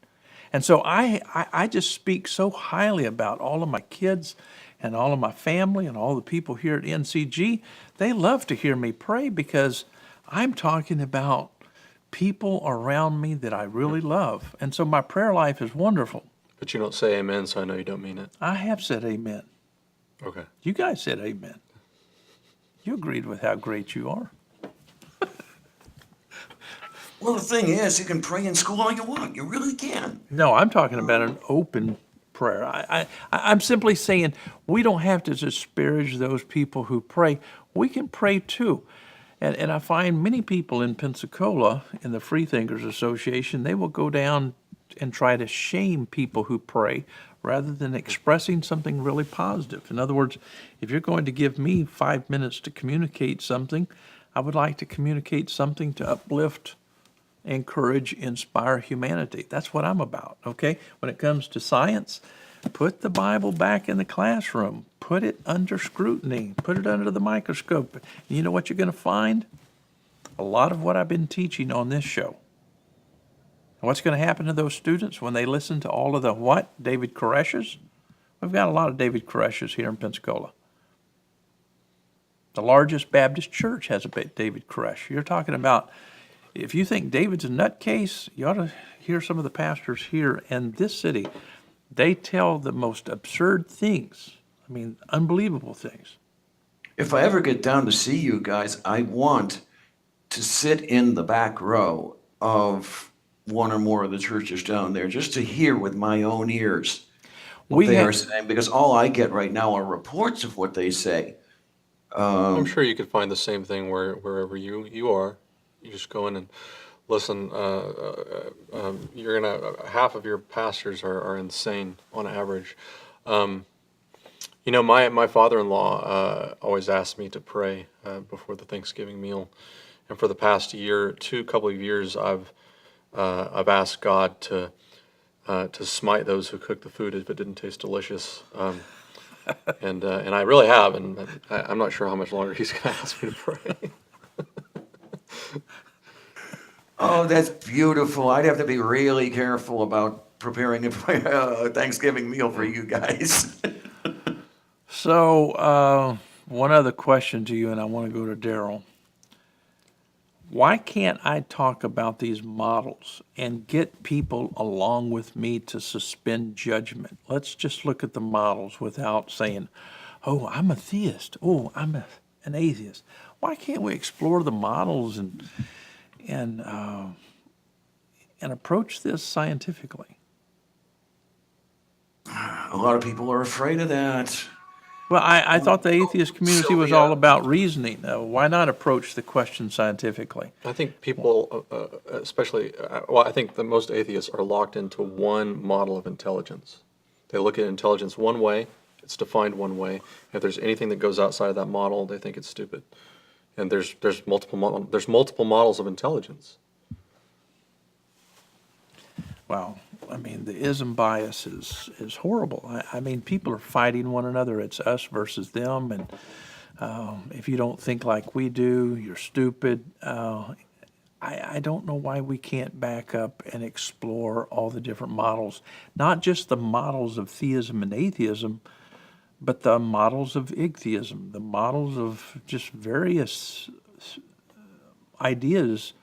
And so I just speak so highly about all of my kids and all of my family and all the people here at NCG. They love to hear me pray because I'm talking about people around me that I really love. And so my prayer life is wonderful. But you don't say amen, so I know you don't mean it. I have said amen. Okay. You guys said amen. You agreed with how great you are. Well, the thing is, you can pray in school all you want. You really can. No, I'm talking about an open prayer. I'm simply saying we don't have to disparage those people who pray. We can pray too. And I find many people in Pensacola, in the Freethinkers Association, they will go down and try to shame people who pray rather than expressing something really positive. In other words, if you're going to give me 5 minutes to communicate something, I would like to communicate something to uplift, encourage, inspire humanity. That's what I'm about, okay? When it comes to science, put the Bible back in the classroom. Put it under scrutiny. Put it under the microscope. And you know what you're going to find? A lot of what I've been teaching on this show. And what's going to happen to those students when they listen to all of the what? David Koreshes? We've got a lot of David Koreshes here in Pensacola. The largest Baptist church has a David Koresh. You're talking about, if you think David's a nutcase, you ought to hear some of the pastors here in this city. They tell the most absurd things. I mean, unbelievable things. If I ever get down to see you guys, I want to sit in the back row of one or more of the churches down there just to hear with my own ears what they are saying, because all I get right now are reports of what they say. I'm sure you could find the same thing wherever you are. You just go in and listen. You're gonna half of your pastors are insane on average. You know, my father-in-law always asked me to pray before the Thanksgiving meal, and for the past couple of years, I've asked God to smite those who cook the food if it didn't taste delicious. And I really have, and I'm not sure how much longer he's going to ask me to pray. Oh, that's beautiful. I'd have to be really careful about preparing a Thanksgiving meal for you guys. So, one other question to you, and I want to go to Daryl. Why can't I talk about these models and get people along with me to suspend judgment? Let's just look at the models without saying, "Oh, I'm a theist. Oh, I'm an atheist." Why can't we explore the models and approach this scientifically? A lot of people are afraid of that. Well, I thought the atheist community was all about reasoning. Why not approach the question scientifically? I think people, especially, I think the most atheists are locked into one model of intelligence. They look at intelligence one way, it's defined one way. If there's anything that goes outside of that model, they think it's stupid. And there's multiple models of intelligence. Well, I mean, the ism bias is horrible. I mean, people are fighting one another. It's us versus them, and If you don't think like we do, you're stupid. I don't know why we can't back up and explore all the different models, not just the models of theism and atheism, but the models of ichtheism, the models of just various ideas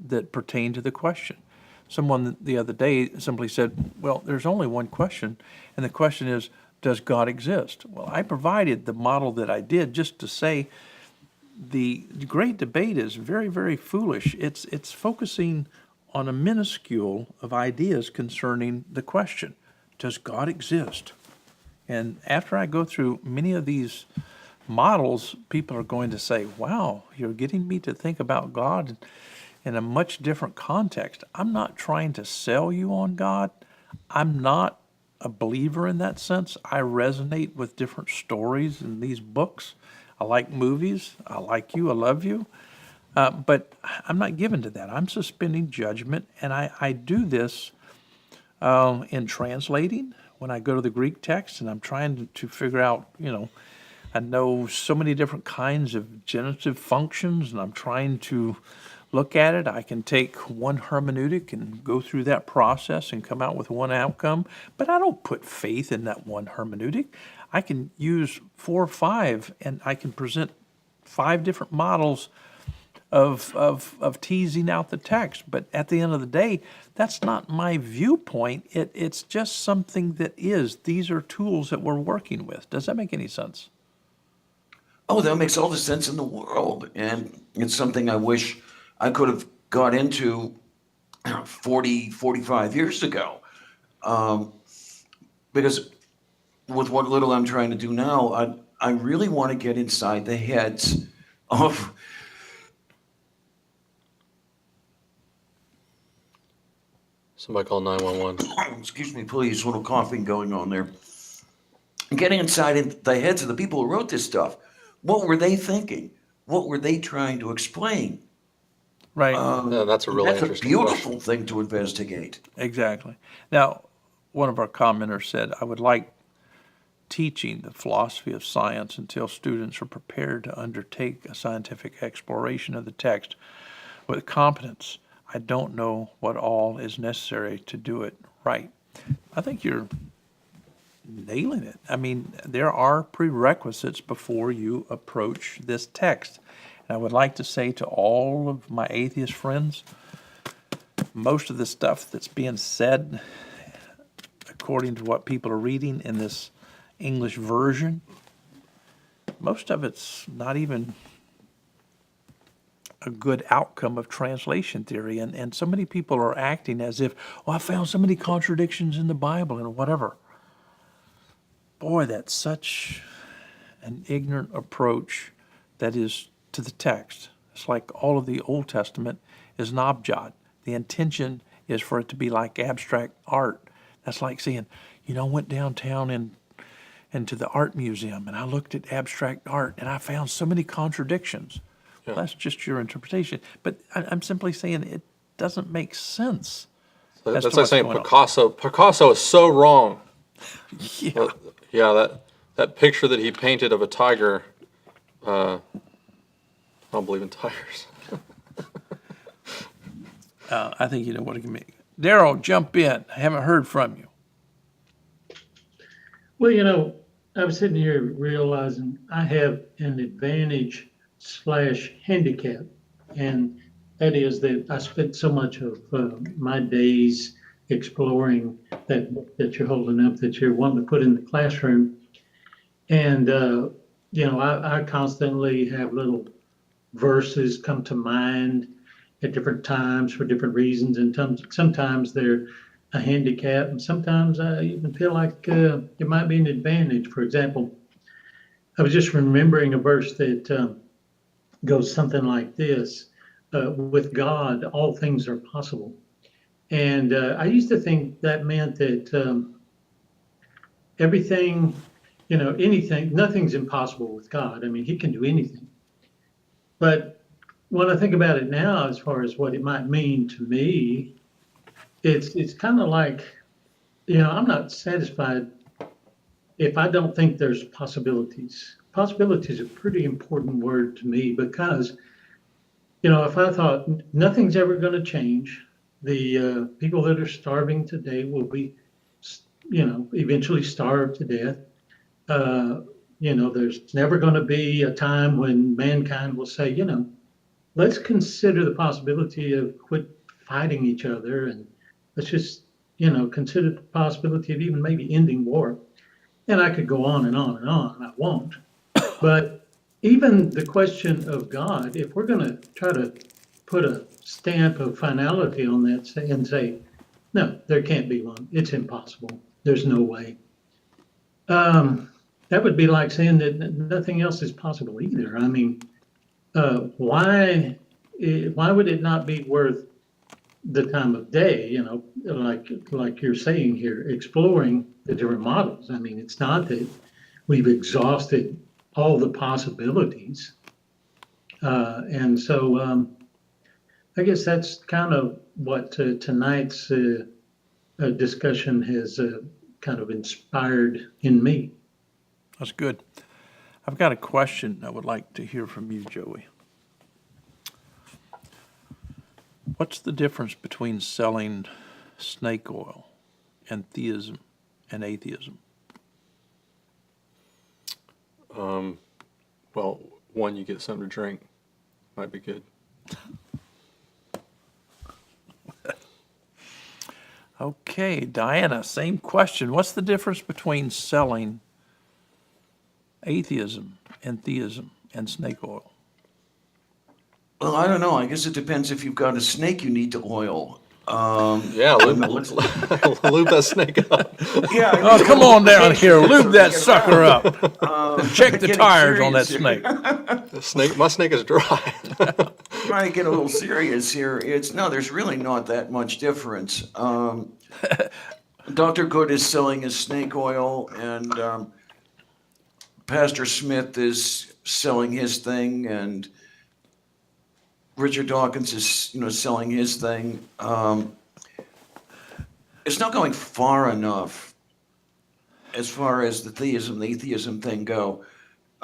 that pertain to the question. Someone the other day simply said, well, there's only one question, and the question is, does God exist? Well, I provided the model that I did just to say the great debate is very, very foolish. It's focusing on a minuscule of ideas concerning the question, does God exist? And after I go through many of these models, people are going to say, wow, you're getting me to think about God in a much different context. I'm not trying to sell you on God. I'm not a believer in that sense. I resonate with different stories in these books. I like movies. I like you. I love you. But I'm not given to that. I'm suspending judgment, and I do this in translating. When I go to the Greek text and I'm trying to figure out, I know so many different kinds of genitive functions, and I'm trying to look at it. I can take one hermeneutic and go through that process and come out with one outcome, but I don't put faith in that one hermeneutic. I can use 4 or 5, and I can present 5 different models of teasing out the text. But at the end of the day, that's not my viewpoint. It's just something that is. These are tools that we're working with. Does that make any sense? Oh, that makes all the sense in the world. And it's something I wish I could have got into 40, 45 years ago. Because with what little I'm trying to do now, I really want to get inside the heads of Somebody call 911. excuse me, please, a little coughing going on there. Getting inside in the heads of the people who wrote this stuff. What were they thinking? What were they trying to explain? Right. Yeah, that's a really That's a interesting beautiful question. thing to investigate. Exactly. Now, one of our commenters said, I would like teaching the philosophy of science until students are prepared to undertake a scientific exploration of the text with competence. I don't know what all is necessary to do it right. I think you're nailing it. I mean, there are prerequisites before you approach this text. And I would like to say to all of my atheist friends, most of the stuff that's being said, according to what people are reading in this English version, most of it's not even a good outcome of translation theory. And so many people are acting as if, oh, I found so many contradictions in the Bible and whatever. Boy, that's such an ignorant approach that is to the text. It's like all of the Old Testament is an abjad. The intention is for it to be like abstract art. That's like saying, I went downtown and to the art museum, and I looked at abstract art, and I found so many contradictions. Yeah. Well, that's just your interpretation. But I'm simply saying it doesn't make sense. So as that's to like what's saying going on. Picasso is so wrong. Yeah. Yeah, that picture that he painted of a tiger, I don't believe in tigers. I think you know what it can mean. Daryl, jump in. I haven't heard from you. Well, I was sitting here realizing I have an advantage / handicap, and that is that I spent so much of my days exploring that book that you're holding up, that you're wanting to put in the classroom. And, I constantly have little verses come to mind at different times for different reasons. And sometimes they're a handicap, and sometimes I even feel like it might be an advantage. For example, I was just remembering a verse that goes something like this: with God, all things are possible. And I used to think that meant that everything, anything, nothing's impossible with God. I mean, He can do anything. But when I think about it now, as far as what it might mean to me, it's kind of like, I'm not satisfied if I don't think there's possibilities, possibility is a pretty important word to me because, if I thought nothing's ever going to change, the people that are starving today will be, eventually starved to death. Uh, there's never going to be a time when mankind will say, let's consider the possibility of quit fighting each other and let's just, consider the possibility of even maybe ending war. And I could go on and on and on, and I won't. But even the question of God, if we're going to try to put a stamp of finality on that and say, no, there can't be one. It's impossible. There's no way. That would be like saying that nothing else is possible either. I mean, why would it not be worth the time of day? Like you're saying here, exploring the different models. I mean, it's not that we've exhausted all the possibilities, and so I guess that's kind of what tonight's discussion has kind of inspired in me. That's good. I've got a question I would like to hear from you, Joey. What's the difference between selling snake oil and theism and atheism? Well, one, you get something to drink. Might be good. Okay, Diana, same question. What's the difference between selling atheism and theism and snake oil? Well, I don't know. I guess it depends if you've got a snake you need to oil. Yeah, lube, let's- lube that snake up. Yeah. I Oh, mean, come on down here, lube that Get sucker around. up. Check the Getting tires on that serious here. snake. My snake is dry. Trying to get a little serious here. There's really not that much difference. Dr. Good is selling his snake oil, and Pastor Smith is selling his thing, and Richard Dawkins is, selling his thing. It's not going far enough as far as the atheism thing go.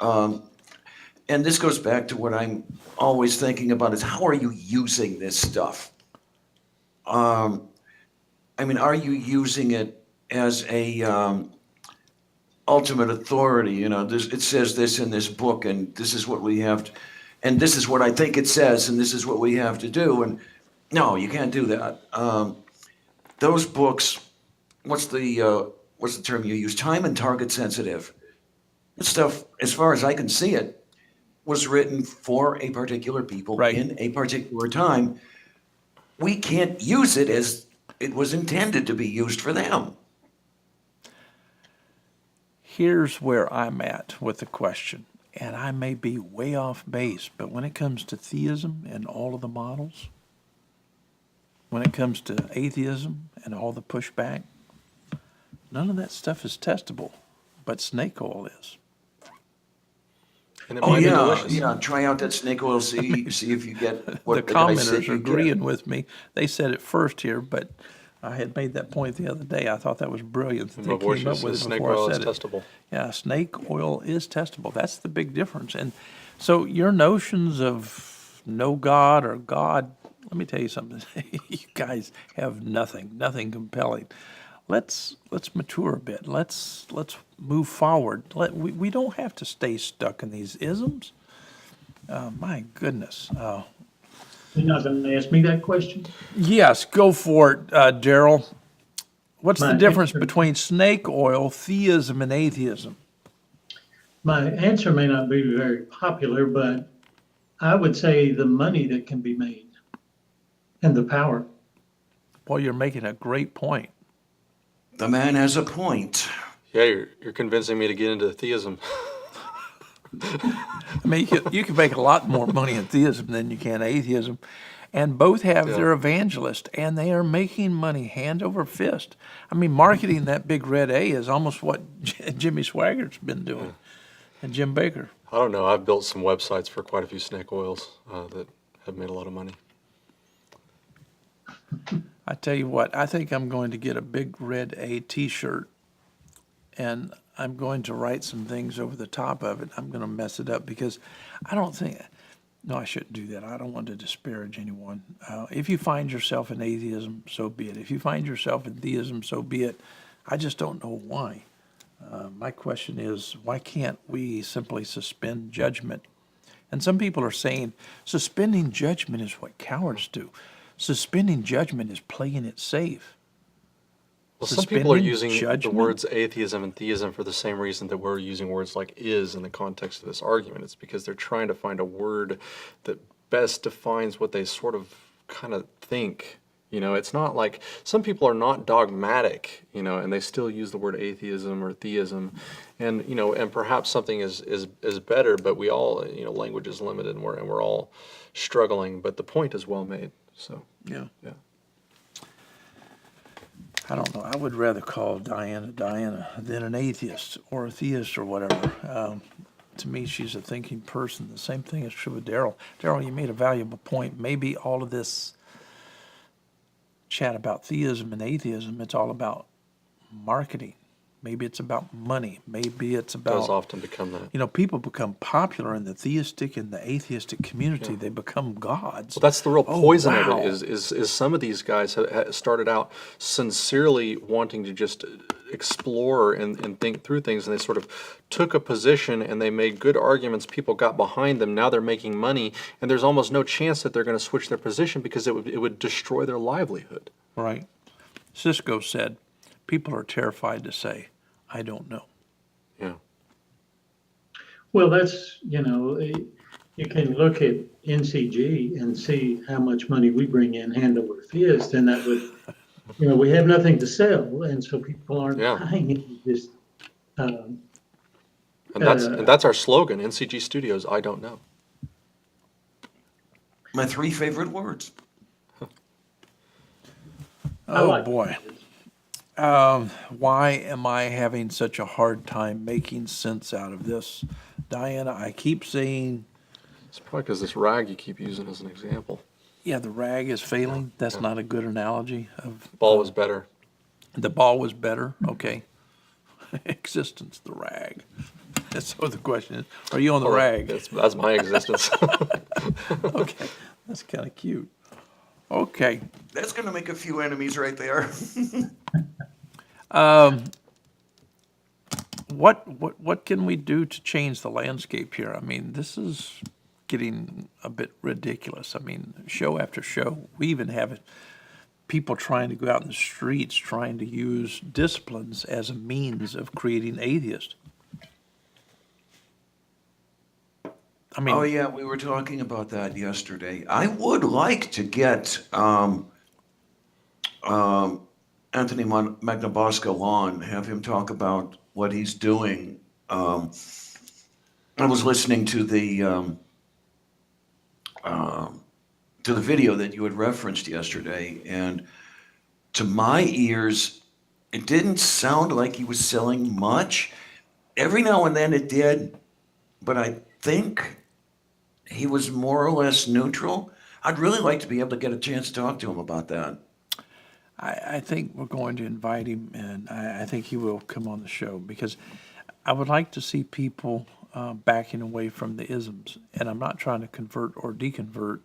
And this goes back to what I'm always thinking about is how are you using this stuff? I mean, are you using it as a ultimate authority? It says this in this book, and this is what we have to, and this is what I think it says, and this is what we have to do. And no, you can't do that. Those books, what's the term you use? Time and target sensitive. This stuff, as far as I can see it, was written for a particular people Right. in a particular time. We can't use it as it was intended to be used for them. Here's where I'm at with the question, and I may be way off base, but when it comes to theism and all of the models, when it comes to atheism and all the pushback, none of that stuff is testable, but snake oil is. And it Oh might be yeah, delicious. yeah. Try out that snake oil. See if you get what The guy said commenters are you get. agreeing with me. They said it first here, but I had made that point the other day. I thought that was brilliant that My they voice came up says with it snake before oil I is said it. testable. Yeah, snake oil is testable. That's the big difference. And so your notions of no God or God, let me tell you something. You guys have nothing compelling. Let's mature a bit. Let's move forward. We don't have to stay stuck in these isms. My goodness. You're not going to ask me that question? Yes, go for it, Daryl. What's the My difference answer- between snake oil, theism, and atheism? My answer may not be very popular, but I would say the money that can be made and the power. Well, you're making a great point. The man has a point. Yeah, you're convincing me to get into theism. I mean, you can make a lot more money in theism than you can atheism. And both have Yeah. their evangelists, and they are making money hand over fist. I mean, marketing that big red A is almost what Jimmy Swaggart's been doing, and Jim Baker. I don't know. I've built some websites for quite a few snake oils that have made a lot of money. I tell you what, I think I'm going to get a big red A T-shirt and I'm going to write some things over the top of it. I'm going to mess it up because I don't think, no, I shouldn't do that. I don't want to disparage anyone. If you find yourself in atheism, so be it. If you find yourself in theism, so be it. I just don't know why. My question is, why can't we simply suspend judgment? And some people are saying suspending judgment is what cowards do. Suspending judgment is playing it safe. Well, some people are Suspending using the judgment? words atheism and theism for the same reason that we're using words like is in the context of this argument. It's because they're trying to find a word that best defines what they sort of kind of think. You know, it's not like some people are not dogmatic, you know, and they still use the word atheism or theism. And, you know, and perhaps something is better, but we all, you know, language is limited and we're all struggling. But the point is well made. So, Yeah. yeah. I don't know. I would rather call Diana than an atheist or a theist or whatever. To me, she's a thinking person. The same thing is true with Daryl. Daryl, you made a valuable point. Maybe all of this chat about theism and atheism, it's all about marketing. Maybe it's about money. Maybe it's It does about, often become that. you know, people become popular in the theistic and the atheistic community. They become gods. Well, that's the real Oh, poison wow. of it. Is some of these guys have started out sincerely wanting to just explore and think through things, and they sort of took a position and they made good arguments. People got behind them. Now they're making money, and there's almost no chance that they're going to switch their position because it would destroy their livelihood. Right. Cisco said, people are terrified to say, I don't know. Yeah. Well, that's, you know, you can look at NCG and see how much money we bring in hand over fist, and that would, you know, we have nothing to sell, and so people aren't Yeah. buying it. Just, And that's our slogan, NCG Studios, I don't know. My three favorite words. Oh, like boy. Why am I having such a hard time making sense out of this? Diana, I keep saying, It's probably because this rag you keep using as an example. yeah, the rag is failing. That's not a good analogy of Ball was better. the ball was better. Okay. Existence, the rag. So the question is, are you on the rag? That's my existence. Okay. That's kind of cute. Okay. That's going to make a few enemies right there. What can we do to change the landscape here? I mean, this is getting a bit ridiculous. I mean, show after show, we even have people trying to go out in the streets trying to use disciplines as a means of creating atheists. I mean, Oh, yeah, we were talking about that yesterday. I would like to get Anthony Magnabosco on, have him talk about what he's doing. I was listening to the video that you had referenced yesterday, and to my ears, it didn't sound like he was selling much. Every now and then it did, but I think he was more or less neutral. I'd really like to be able to get a chance to talk to him about that. I think we're going to invite him, and I think he will come on the show because I would like to see people backing away from the isms. And I'm not trying to convert or deconvert.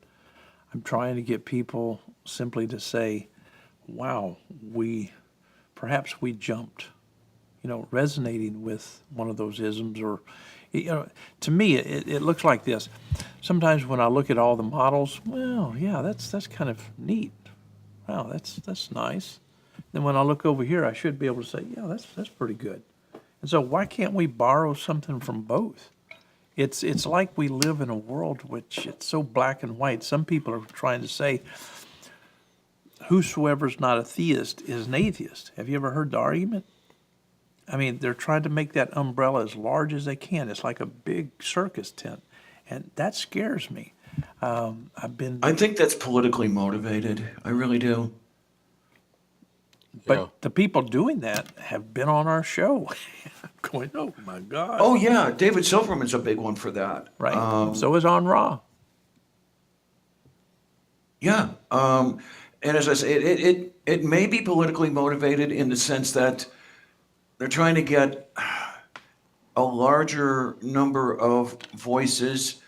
I'm trying to get people simply to say, wow, perhaps we jumped, you know, resonating with one of those isms. Or, you know, to me, it looks like this. Sometimes when I look at all the models, well, yeah, that's kind of neat. Wow, that's nice. Then when I look over here, I should be able to say, yeah, that's pretty good. And so why can't we borrow something from both? It's like we live in a world which it's so black and white. Some people are trying to say, whosoever's not a theist is an atheist. Have you ever heard the argument? I mean, they're trying to make that umbrella as large as they can. It's like a big circus tent, and that scares me. I think that's politically motivated. I really do. But Yeah. the people doing that have been on our show. Going, oh my God. Oh, yeah, David Silverman's a big one for that. Right. So is on Raw. Yeah. And as I say, it may be politically motivated in the sense that they're trying to get a larger number of voices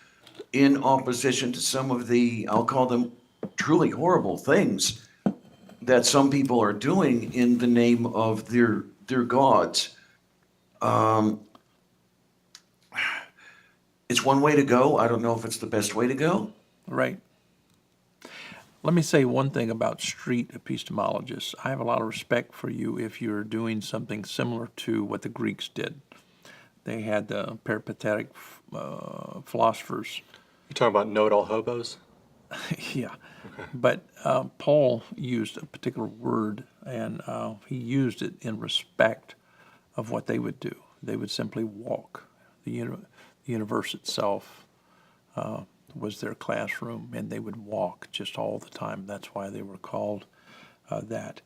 in opposition to some of the, I'll call them truly horrible things that some people are doing in the name of their gods. Um, it's one way to go. I don't know if it's the best way to go. Right. Let me say one thing about street epistemologists. I have a lot of respect for you if you're doing something similar to what the Greeks did. They had the peripatetic philosophers. You talking about know-it-all hobos? Yeah. But Paul used a particular word, and he used it in respect of what they would do. They would simply walk. The universe itself was their classroom, and they would walk just all the time. That's why they were called that.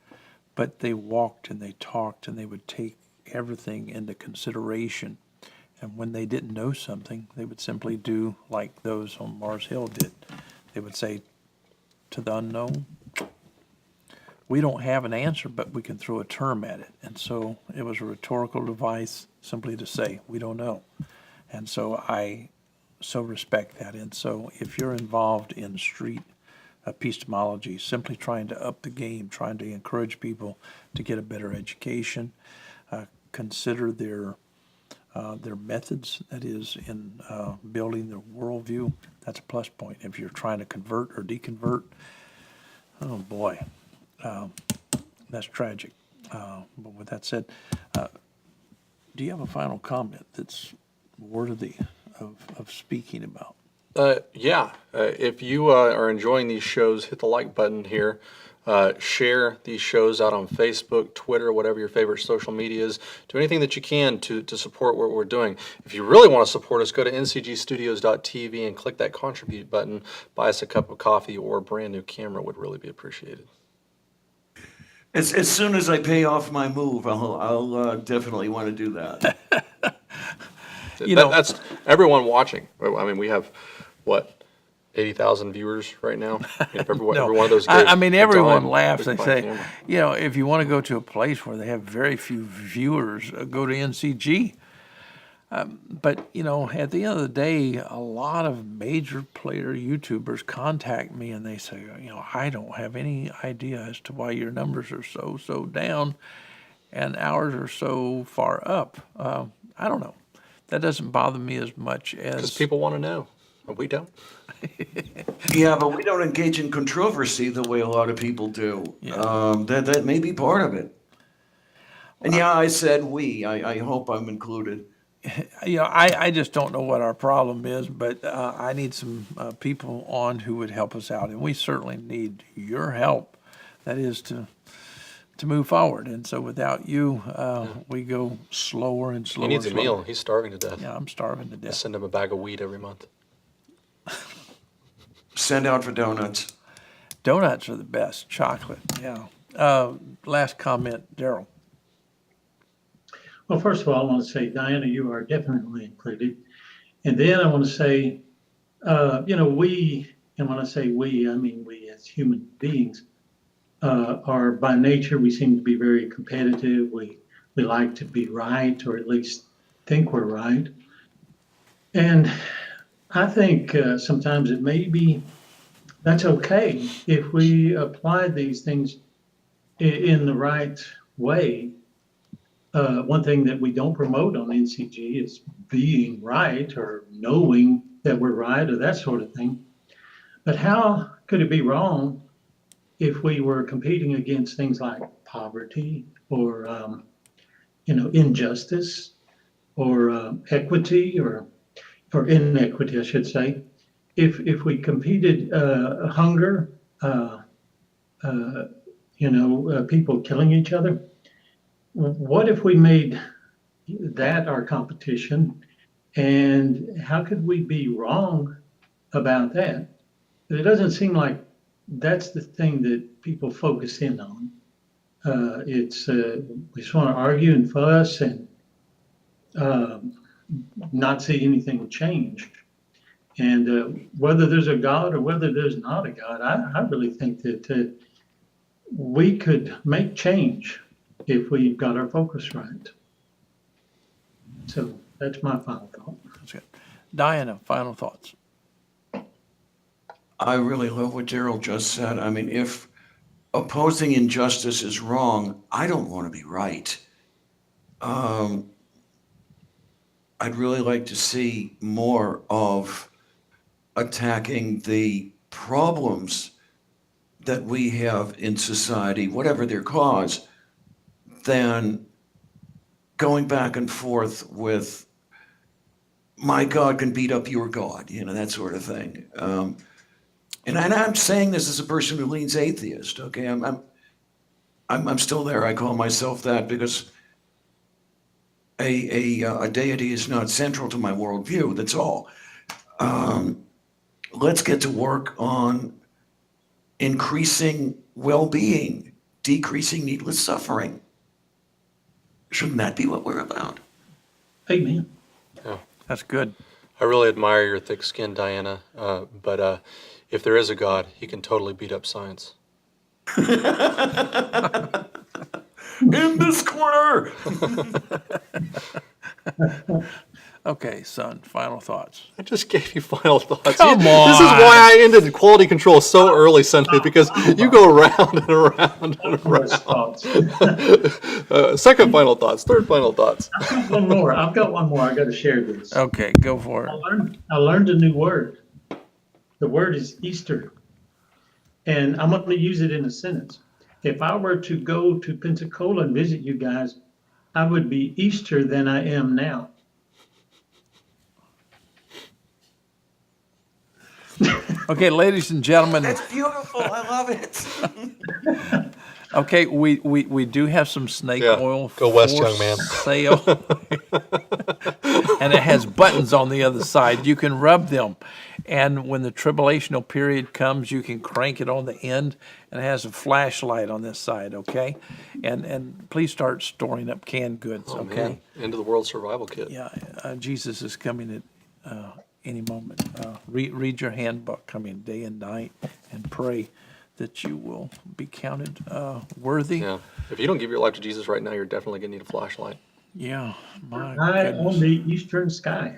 But they walked and they talked, and they would take everything into consideration. And when they didn't know something, they would simply do like those on Mars Hill did. They would say to the unknown, we don't have an answer, but we can throw a term at it. And so it was a rhetorical device simply to say, we don't know. And so I so respect that. And so if you're involved in street epistemology, simply trying to up the game, trying to encourage people to get a better education, consider their methods, that is, in building their worldview, that's a plus point. If you're trying to convert or deconvert, oh boy, that's tragic. But with that said, do you have a final comment that's worthy of speaking about? Yeah. If you are enjoying these shows, hit the like button here. Share these shows out on Facebook, Twitter, whatever your favorite social media is. Do anything that you can to support what we're doing. If you really want to support us, go to ncgstudios.tv and click that contribute button. Buy us a cup of coffee or a brand new camera would really be appreciated. As soon as I pay off my move, I'll definitely want to do that. That's everyone watching. I mean, we have, what, 80,000 viewers right now? If every one of those I mean, gave everyone time, laughs. They we can buy a say, camera. if you want to go to a place where they have very few viewers, go to NCG. But, at the end of the day, a lot of major player YouTubers contact me and they say, I don't have any idea as to why your numbers are so down and ours are so far up. I don't know. That doesn't bother me as much as... Because people want to know, and we don't. Yeah, but we don't engage in controversy the way a lot of people do. Yeah. That may be part of it. And yeah, I said we. I hope I'm included. I just don't know what our problem is, but I need some people on who would help us out, and we certainly need your help. That is to move forward, and so without you, we go slower and slower. He needs a and slower. meal. He's starving to death. Yeah, I'm starving to I death. send him a bag of weed every month. Send out for donuts. Donuts are the best. Chocolate, yeah. Last comment, Daryl. Well, first of all, I want to say, Diana, you are definitely included. And then I want to say, we, and when I say we, I mean we as human beings, are by nature, we seem to be very competitive. We like to be right, or at least think we're right. And I think sometimes it may be, that's okay if we apply these things in the right way. One thing that we don't promote on NCG is being right or knowing that we're right or that sort of thing. But how could it be wrong if we were competing against things like poverty or, injustice or equity or inequity, I should say? If we competed hunger, people killing each other, what if we made that our competition? And how could we be wrong about that? But it doesn't seem like that's the thing that people focus in on. We just want to argue and fuss and not see anything change. And whether there's a God or whether there's not a God, I really think that we could make change if we got our focus right. So that's my final thought. That's good. Diana, final thoughts. I really love what Daryl just said. I mean, if opposing injustice is wrong, I don't want to be right. I'd really like to see more of attacking the problems that we have in society, whatever their cause, than going back and forth with my God can beat up your God, that sort of thing. And I'm saying this as a person who leans atheist. Okay, I'm still there. I call myself that because a deity is not central to my worldview. That's all. Let's get to work on increasing well-being, decreasing needless suffering. Shouldn't that be what we're about? Amen. That's good. I really admire your thick skin, Diana. But if there is a God, he can totally beat up science. In this corner. Okay, son, final thoughts. I just gave you final thoughts. Come This is on. why I ended quality control so early, Sunday, because you go around and around and First thoughts. around. Second final thoughts, third final thoughts. One more. I've got one more. I got to share this. Okay, go for it. I learned a new word. The word is Easter. And I'm going to use it in a sentence. If I were to go to Pensacola and visit you guys, I would be Easter than I am now. Okay, ladies and gentlemen, That's beautiful. I love it. okay, we do have some snake Yeah, oil go west, for young man. sale. And it has buttons on the other side. You can rub them. And when the tribulational period comes, you can crank it on the end, and it has a flashlight on this side, okay? And please start storing up canned goods, Oh, okay? man. End of the world survival kit. Yeah, Jesus is coming at any moment. Read your handbook, come in day and night, and pray that you will be counted worthy. Yeah. If you don't give your life to Jesus right now, you're definitely going to need a flashlight. Yeah, my High on goodness. the eastern sky.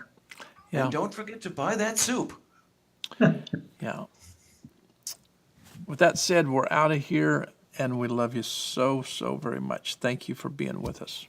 Yeah, And don't forget to buy that soup. yeah. With that said, we're out of here, and we love you so, so very much. Thank you for being with us.